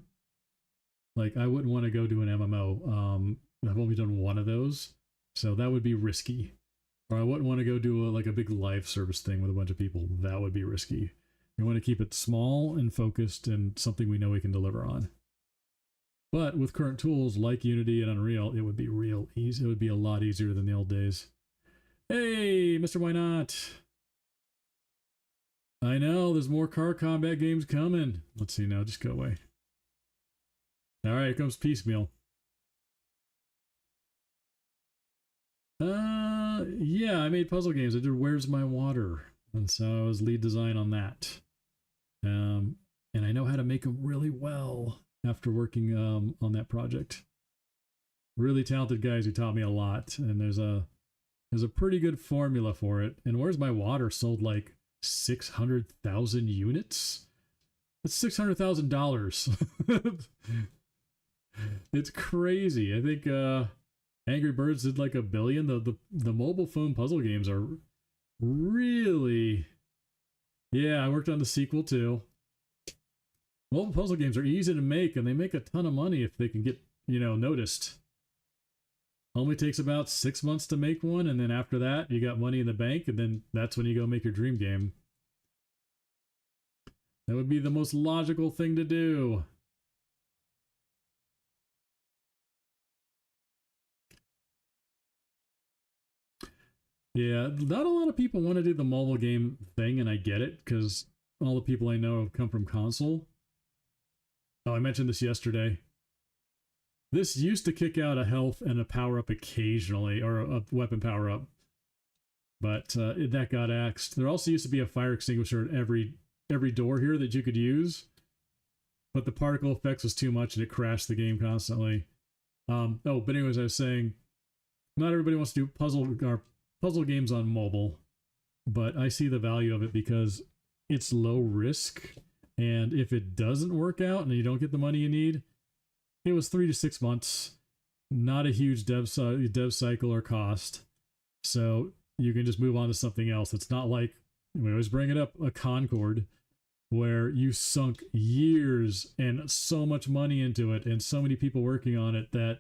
Like I wouldn't want to go do an MMO. I've only done one of those, so that would be risky. Or I wouldn't want to go do like a big live service thing with a bunch of people. That would be risky. We want to keep it small and focused and something we know we can deliver on. But with current tools like Unity and Unreal, it would be real easy. It would be a lot easier than the old days. Hey, Mr. Why Not? I know, there's more car combat games coming. Let's see now, just go away. All right, here comes Piecemeal. Yeah, I made puzzle games. I did Where's My Water? And so I was lead design on that. And I know how to make them really well after working on that project. Really talented guys who taught me a lot, and there's a pretty good formula for it. And Where's My Water sold like 600,000 units. That's $600,000. It's crazy. I think Angry Birds did like $1 billion. The mobile phone puzzle games are really, yeah. I worked on the sequel too. Mobile puzzle games are easy to make, and they make a ton of money if they can get noticed. Only takes about 6 months to make one, and then after that, you got money in the bank, and then that's when you go make your dream game. That would be the most logical thing to do. Yeah, not a lot of people want to do the mobile game thing, and I get it, because all the people I know have come from console. Oh, I mentioned this yesterday. This used to kick out a health and a power-up occasionally, or a weapon power-up. But that got axed. There also used to be a fire extinguisher at every door here that you could use. But the particle effects was too much and it crashed the game constantly. But anyways, I was saying, not everybody wants to do puzzle games on mobile. But I see the value of it because it's low risk. And if it doesn't work out and you don't get the money you need, it was 3 to 6 months, not a huge dev cycle or cost. So you can just move on to something else. It's not like, we always bring it up, a Concord, where you sunk years and so much money into it and so many people working on it that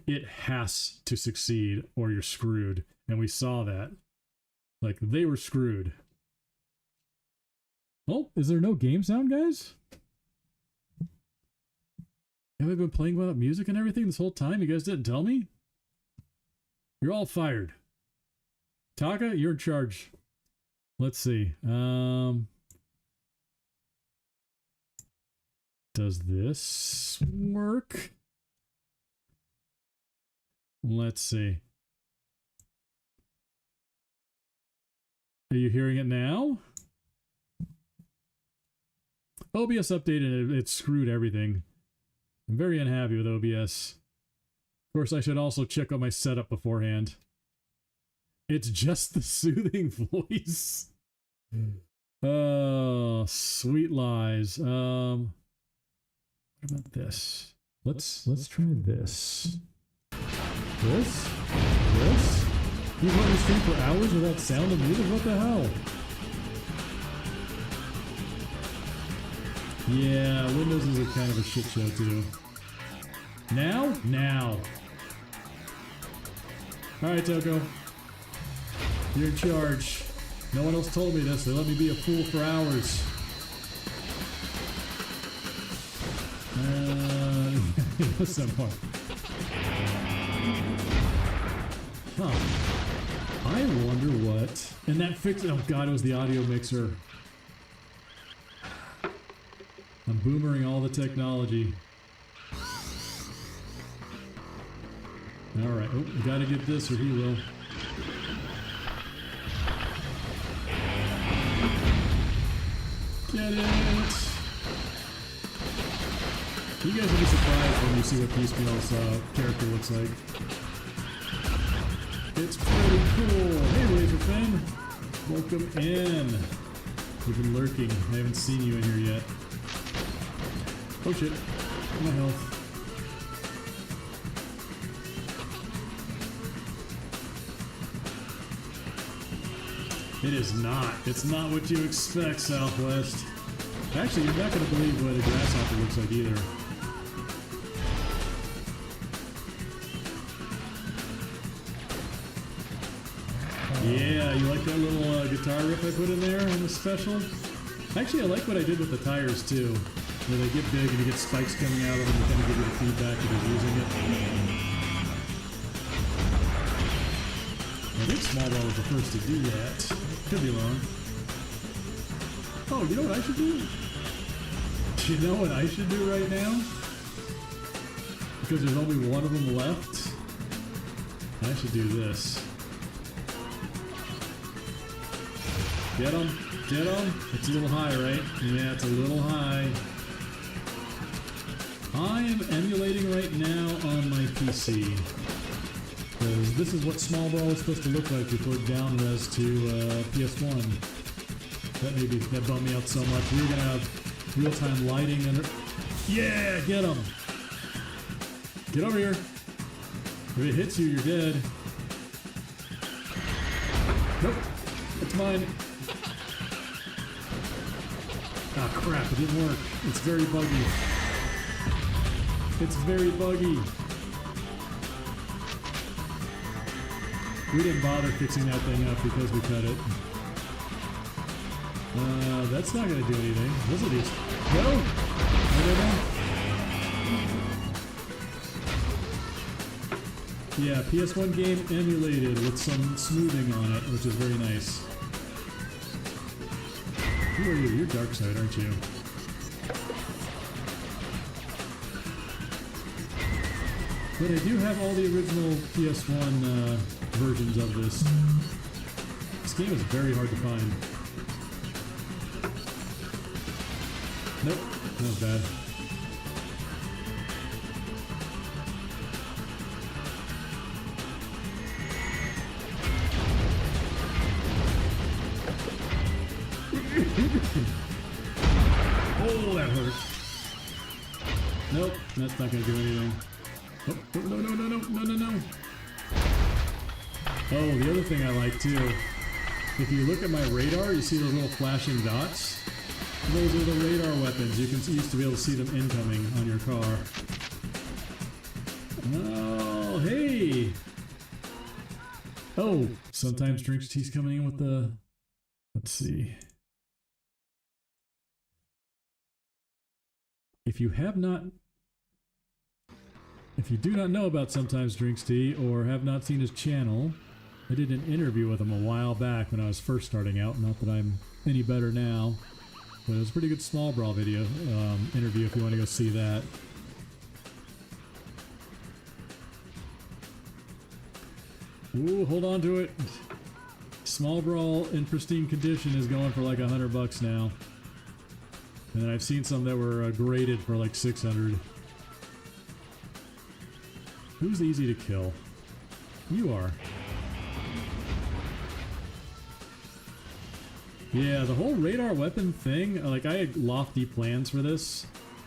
it has to succeed or you're screwed. And we saw that. Like, they were screwed. Oh, is there no game sound, guys? Have I been playing without music and everything this whole time? You guys didn't tell me? You're all fired. Taka, you're in charge. Let's see. Does this work? Let's see. Are you hearing it now? OBS updated, it screwed everything. I'm very unhappy with OBS. Of course, I should also check out my setup beforehand. It's just the soothing voice. Oh, sweet lies. What about this? Let's try this. This? You want to stream for hours without sound of music? What the hell? Yeah, Windows is a kind of a shit show too. Now? Now. Alright, Toko. You're in charge. No one else told me this. They let me be a fool for hours. What's that part? Huh. I wonder what... And that fixed... Oh god, it was the audio mixer. I'm boomering all the technology. Alright, oh, we gotta get this or he will. Get it! You guys will be surprised when you see what Piecemeal's character looks like. It's pretty cool! Hey Laserfin! Welcome in! You've been lurking. I haven't seen you in here yet. Oh shit. My health. It is not. It's not what you expect, Southwest. Actually, you're not going to believe what a grasshopper looks like either. Yeah, you like that little guitar riff I put in there on the special? Actually, I like what I did with the tires too. Where they get big and you get spikes coming out of them and kind of give you the feedback if you're using it. I think Small Brawl was the first to do that. Could be wrong. Oh, you know what I should do? You know what I should do right now? Because there's only one of them left. I should do this. Get him! Get him! It's a little high, right? Yeah, it's a little high. I am emulating right now on my PC. Because this is what Small Brawl is supposed to look like before it down-res to PS1. That bummed me out so much. We were going to have real-time lighting and... Yeah! Get him! Get over here! If it hits you, you're dead. Nope. It's mine. Ah, crap. It didn't work. It's very buggy. It's very buggy. We didn't bother fixing that thing up because we cut it. That's not gonna do anything. Those are these. No! Yeah, PS1 game emulated with some smoothing on it, which is very nice. Who are you? You're Dark Side, aren't you? But I do have all the original PS1 versions of this. This game is very hard to find. Nope, that was bad. Oh, that hurt. Nope, that's not gonna do anything. Oh, no. Oh, the other thing I like too, if you look at my radar, you see those little flashing dots? Those are the radar weapons. You used to be able to see them incoming on your car. Oh, hey! Oh, sometimes Drinks Tea's coming in with the... Let's see. If you do not know about Sometimes Drinks Tea or have not seen his channel, I did an interview with him a while back when I was first starting out. Not that I'm any better now, but it was a pretty good Small Brawl video interview if you want to go see that. Ooh, hold on to it. Small Brawl in pristine condition is going for like $100 now. And then I've seen some that were graded for like 600. Who's easy to kill? You are. Yeah, the whole radar weapon thing, like I had lofty plans for this,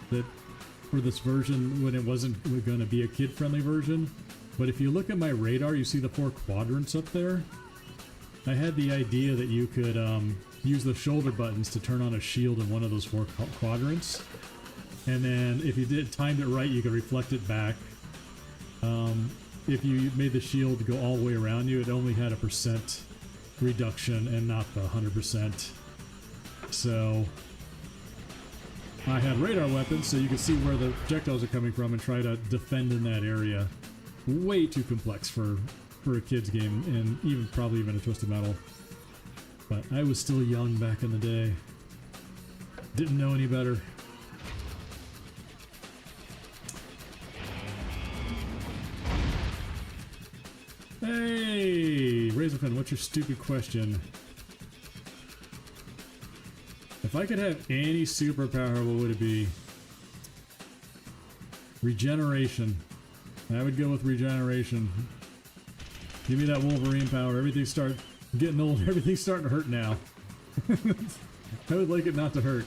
for this version when it wasn't going to be a kid-friendly version. But if you look at my radar, you see the 4 quadrants up there? I had the idea that you could use the shoulder buttons to turn on a shield in one of those 4 quadrants. And then if you timed it right, you could reflect it back. If you made the shield go all the way around you, it only had a % reduction and not the 100%. So I had radar weapons, so you could see where the projectiles are coming from and try to defend in that area. Way too complex for a kid's game, and probably even a Twisted Metal. But I was still young back in the day. Didn't know any better. Hey, Razorfin, what's your stupid question? If I could have any superpower, what would it be? Regeneration. I would go with regeneration. Give me that Wolverine power. Everything's getting old. Everything's starting to hurt now. I would like it not to hurt.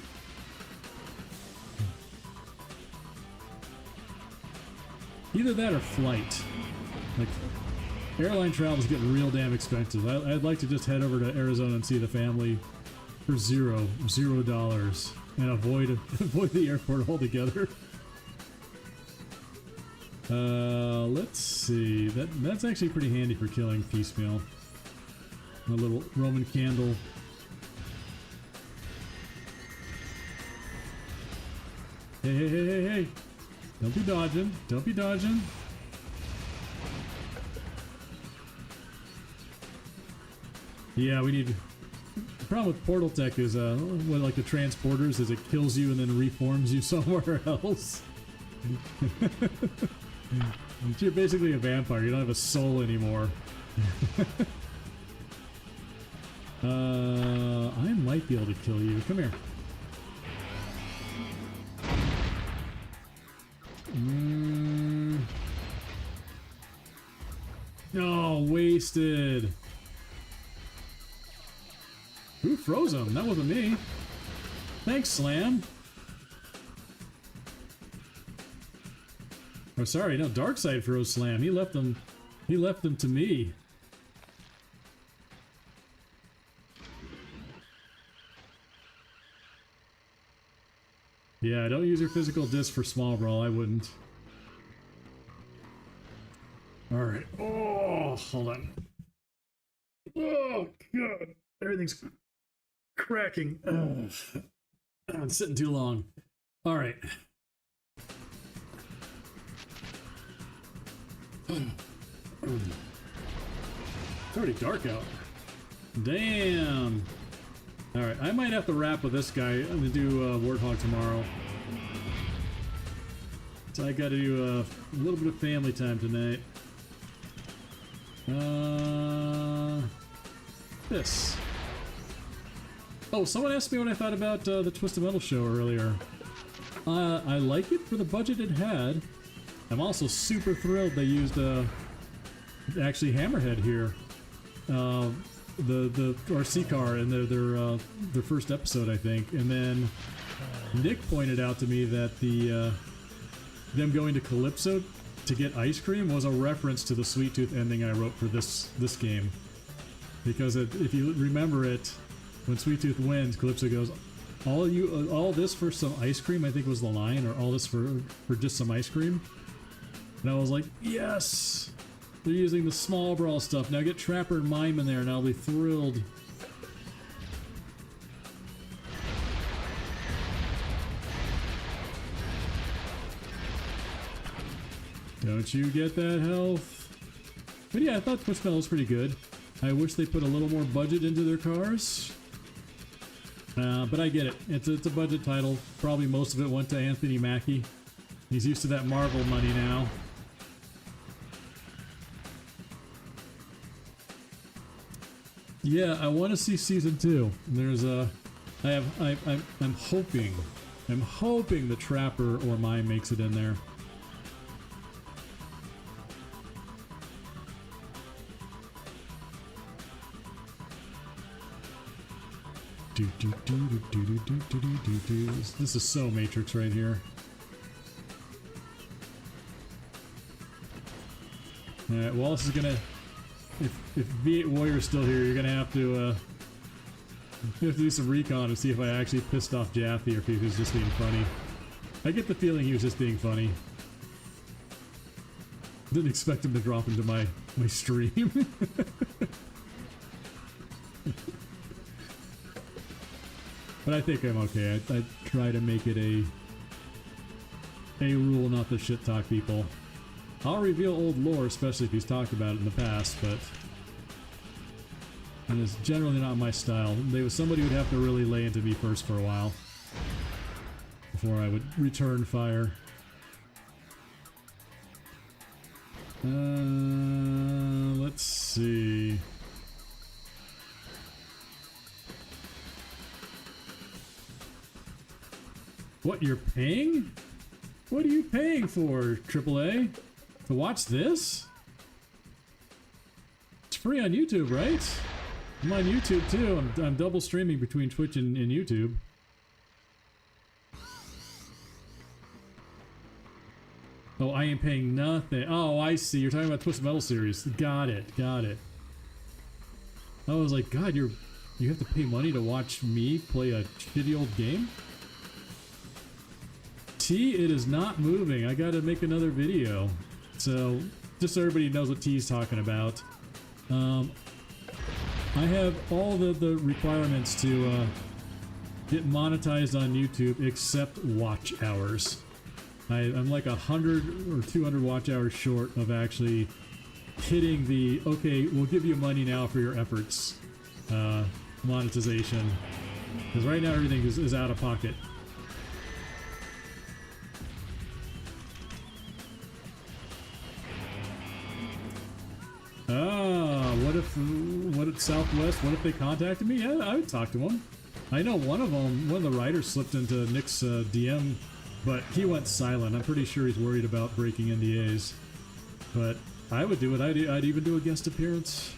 Either that or flight. Like, airline travel is getting real damn expensive. I'd like to just head over to Arizona and see the family for $0 and avoid the airport altogether. Let's see. That's actually pretty handy for killing piecemeal. A little Roman candle. Hey, hey, hey, hey, hey! Don't be dodging. Don't be dodging. Yeah, we need. The problem with Portal Tech is, what, like the transporters, is it kills you and then reforms you somewhere else. You're basically a vampire. You don't have a soul anymore. I might be able to kill you. Come here. Oh, wasted. Who froze him? That wasn't me. Thanks, Slam. Oh, sorry, no, Darkseid froze Slam. He left them to me. Yeah, don't use your physical disc for Small Brawl. I wouldn't. Alright. Oh, hold on. Oh, God. Everything's cracking. I'm sitting too long. Alright. It's already dark out. Damn. Alright, I might have to wrap with this guy. I'm gonna do Warthog tomorrow. So I gotta do a little bit of family time tonight. This. Oh, someone asked me what I thought about the Twisted Metal show earlier. I like it for the budget it had. I'm also super thrilled they used actually Hammerhead here. The RC car in their first episode, I think. And then Nick pointed out to me that them going to Calypso to get ice cream was a reference to the Sweet Tooth ending I wrote for this game. Because if you remember it, when Sweet Tooth wins, Calypso goes, all this for some ice cream, I think was the line, or all this for just some ice cream. And I was like, yes! They're using the Small Brawl stuff. Now get Trapper and Mime in there and I'll be thrilled. Don't you get that health? But yeah, I thought Twisted Metal was pretty good. I wish they put a little more budget into their cars. But I get it. It's a budget title. Probably most of it went to Anthony Mackie. He's used to that Marvel money now. Yeah, I want to see season 2. There's I'm hoping the Trapper or Mime makes it in there. This is so Matrix right here. Alright, Wallace is gonna... If V8 Warrior is still here, you're gonna have to do some recon to see if I actually pissed off Jaffe or if he was just being funny. I get the feeling he was just being funny. Didn't expect him to drop into my stream. But I think I'm okay. I try to make it a rule not to shit talk people. I'll reveal old lore, especially if he's talked about it in the past, but and it's generally not my style. They was somebody who'd have to really lay into me first for a while before I would return fire. Let's see. What, you're paying? What are you paying for, AAA? To watch this? It's free on YouTube, right? I'm on YouTube too. I'm double streaming between Twitch and YouTube. Oh, I ain't paying nothing. Oh, I see. You're talking about Twisted Metal series. Got it. Got it. I was like, God, you have to pay money to watch me play a shitty old game? T, it is not moving. I gotta make another video. So, just so everybody knows what T is talking about. I have all the requirements to get monetized on YouTube except watch hours. I'm like 100 or 200 watch hours short of actually hitting the, okay, we'll give you money now for your efforts monetization. Because right now everything is out of pocket. What if Southwest, what if they contacted me? Yeah, I would talk to them. I know one of the writers slipped into Nick's DM, but he went silent. I'm pretty sure he's worried about breaking NDAs. But I would do it. I'd even do a guest appearance.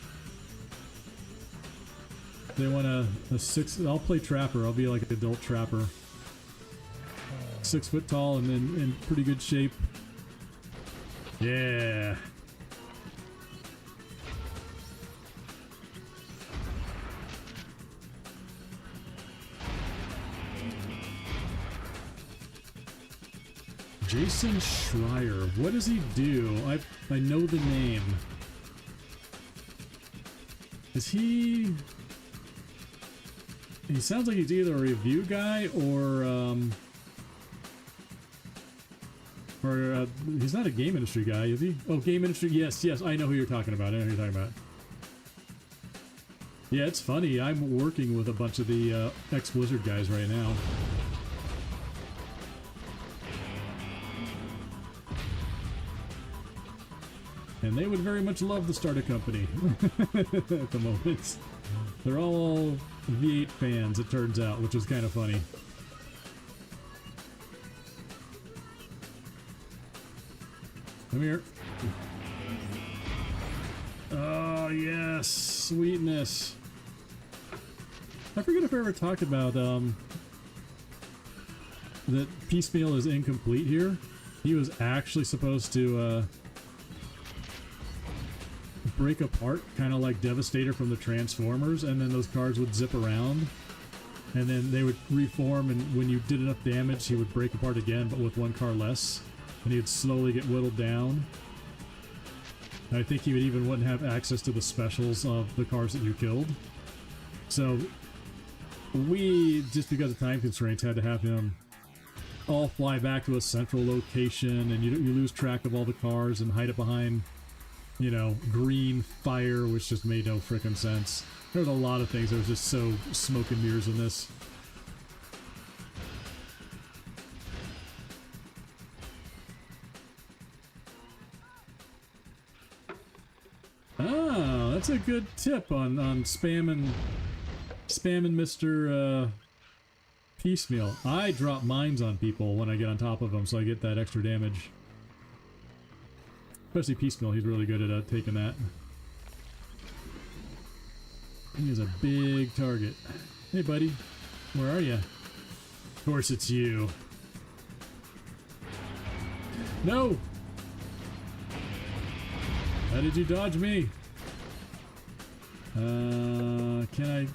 They want a 6, I'll play Trapper. I'll be like an adult Trapper. 6 foot tall and then in pretty good shape. Yeah. Jason Schreier. What does he do? I know the name. Is he... He sounds like he's either a review guy or he's not a game industry guy, is he? Oh, game industry. Yes, I know who you're talking about. I know who you're talking about. Yeah, it's funny. I'm working with a bunch of the ex-Blizzard guys right now. And they would very much love to start a company at the moment. They're all V8 fans, it turns out, which is kind of funny. Come here. Oh, yes. Sweetness. I forget if I ever talked about that Piecemeal is incomplete here. He was actually supposed to break apart, kind of like Devastator from the Transformers, and then those cards would zip around, and then they would reform, and when you did enough damage, he would break apart again, but with one card less, and he'd slowly get whittled down. And I think he would even wouldn't have access to the specials of the cards that you killed. So we, just because of time constraints, had to have him all fly back to a central location, and you lose track of all the cards and hide it behind, you know, green fire, which just made no frickin' sense. There's a lot of things that was just so smoke and mirrors in this. Ah, that's a good tip on spamming Mr. Piecemeal. I drop mines on people when I get on top of them, so I get that extra damage. Especially Piecemeal, he's really good at taking that. He is a big target. Hey, buddy. Where are you? Of course it's you. No! How did you dodge me? Can I...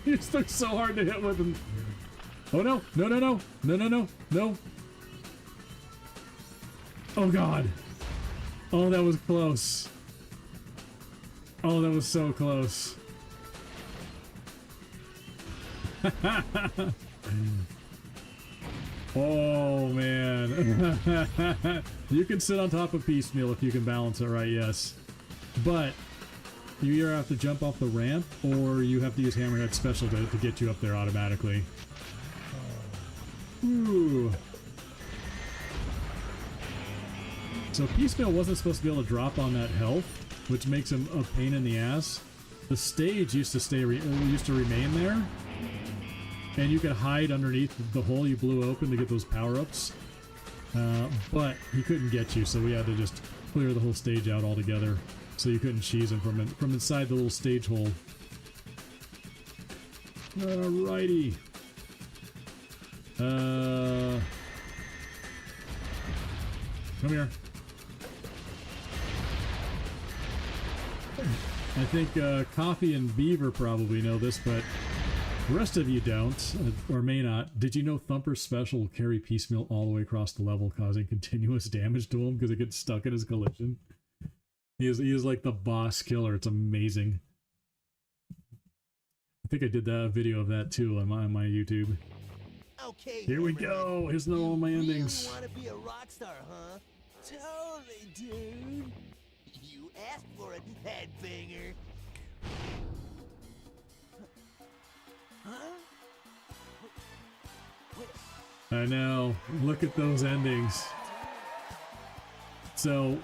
You're stuck so hard to hit with him. Oh no! No, no, no! No, no, no! No! Oh god! Oh, that was close. Oh, that was so close. Oh, man. You can sit on top of Piecemeal if you can balance it right, yes. But you either have to jump off the ramp or you have to use Hammerhead Special to get you up there automatically. Ooh. So Piecemeal wasn't supposed to be able to drop on that health, which makes him a pain in the ass. The stage used to remain there, and you could hide underneath the hole you blew open to get those power-ups. But he couldn't get you, so we had to just clear the whole stage out altogether, so you couldn't cheese him from inside the little stage hole. Alrighty. Come here. I think Coffee and Beaver probably know this, but the rest of you don't, or may not. Did you know Thumper's special will carry Piecemeal all the way across the level, causing continuous damage to him because it gets stuck in his collision? He is like the boss killer. It's amazing. I think I did that video of that too on my YouTube. Okay, Here we go. Here's all my endings. You want to be a rock star, huh? Totally, dude. You asked for it, headbanger. Huh? I know. Look at those endings. So,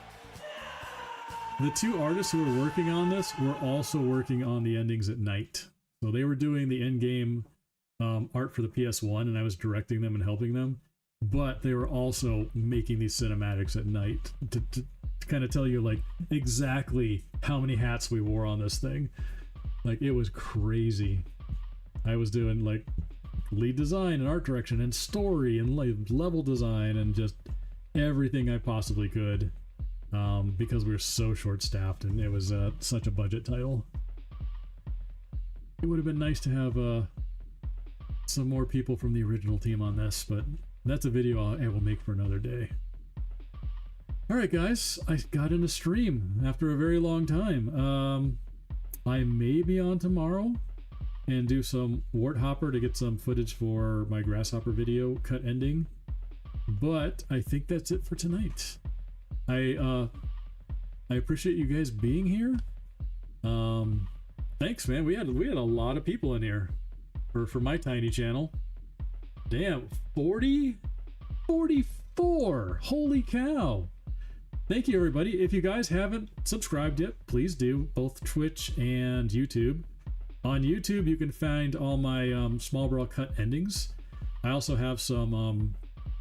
the two artists who were working on this were also working on the endings at night. So they were doing the in-game art for the PS1, and I was directing them and helping them. But they were also making these cinematics at night to kind of tell you like exactly how many hats we wore on this thing. Like, it was crazy. I was doing like lead design and art direction and story and level design and just everything I possibly could, because we were so short-staffed and it was such a budget title. It would have been nice to have some more people from the original team on this, but that's a video I will make for another day. Alright guys, I got in a stream after a very long time. I may be on tomorrow and do some Warthopper to get some footage for my Grasshopper video cut ending, but I think that's it for tonight. I appreciate you guys being here. Thanks, man. We had a lot of people in here for my tiny channel. Damn, 44. Holy cow. Thank you, everybody. If you guys haven't subscribed yet, please do, both Twitch and YouTube. On YouTube, you can find all my Small Brawl cut endings. I also have some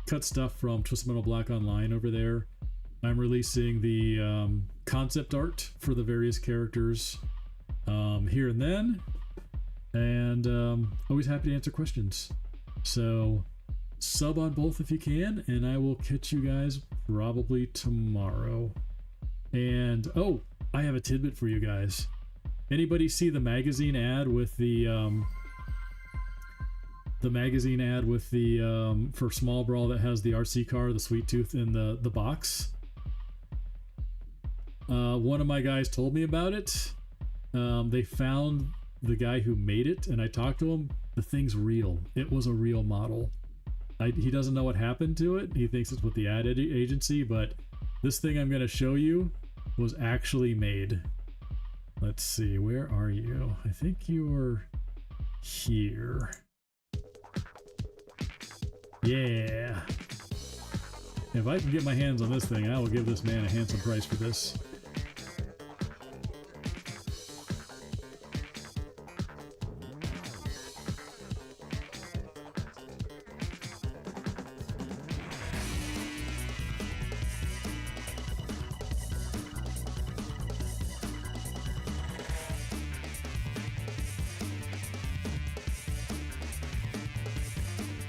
cut stuff from Twisted Metal Black Online over there. I'm releasing the concept art for the various characters here and then, and always happy to answer questions. So sub on both if you can, and I will catch you guys probably tomorrow. And oh, I have a tidbit for you guys. Anybody see the magazine ad with the for Small Brawl that has the RC car, the Sweet Tooth in the box? One of my guys told me about it. They found the guy who made it, and I talked to him. The thing's real. It was a real model. He doesn't know what happened to it. He thinks it's with the ad agency, but this thing I'm going to show you was actually made. Let's see, where are you? I think you're here. Yeah. If I can get my hands on this thing, I will give this man a handsome price for this.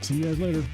See you guys later.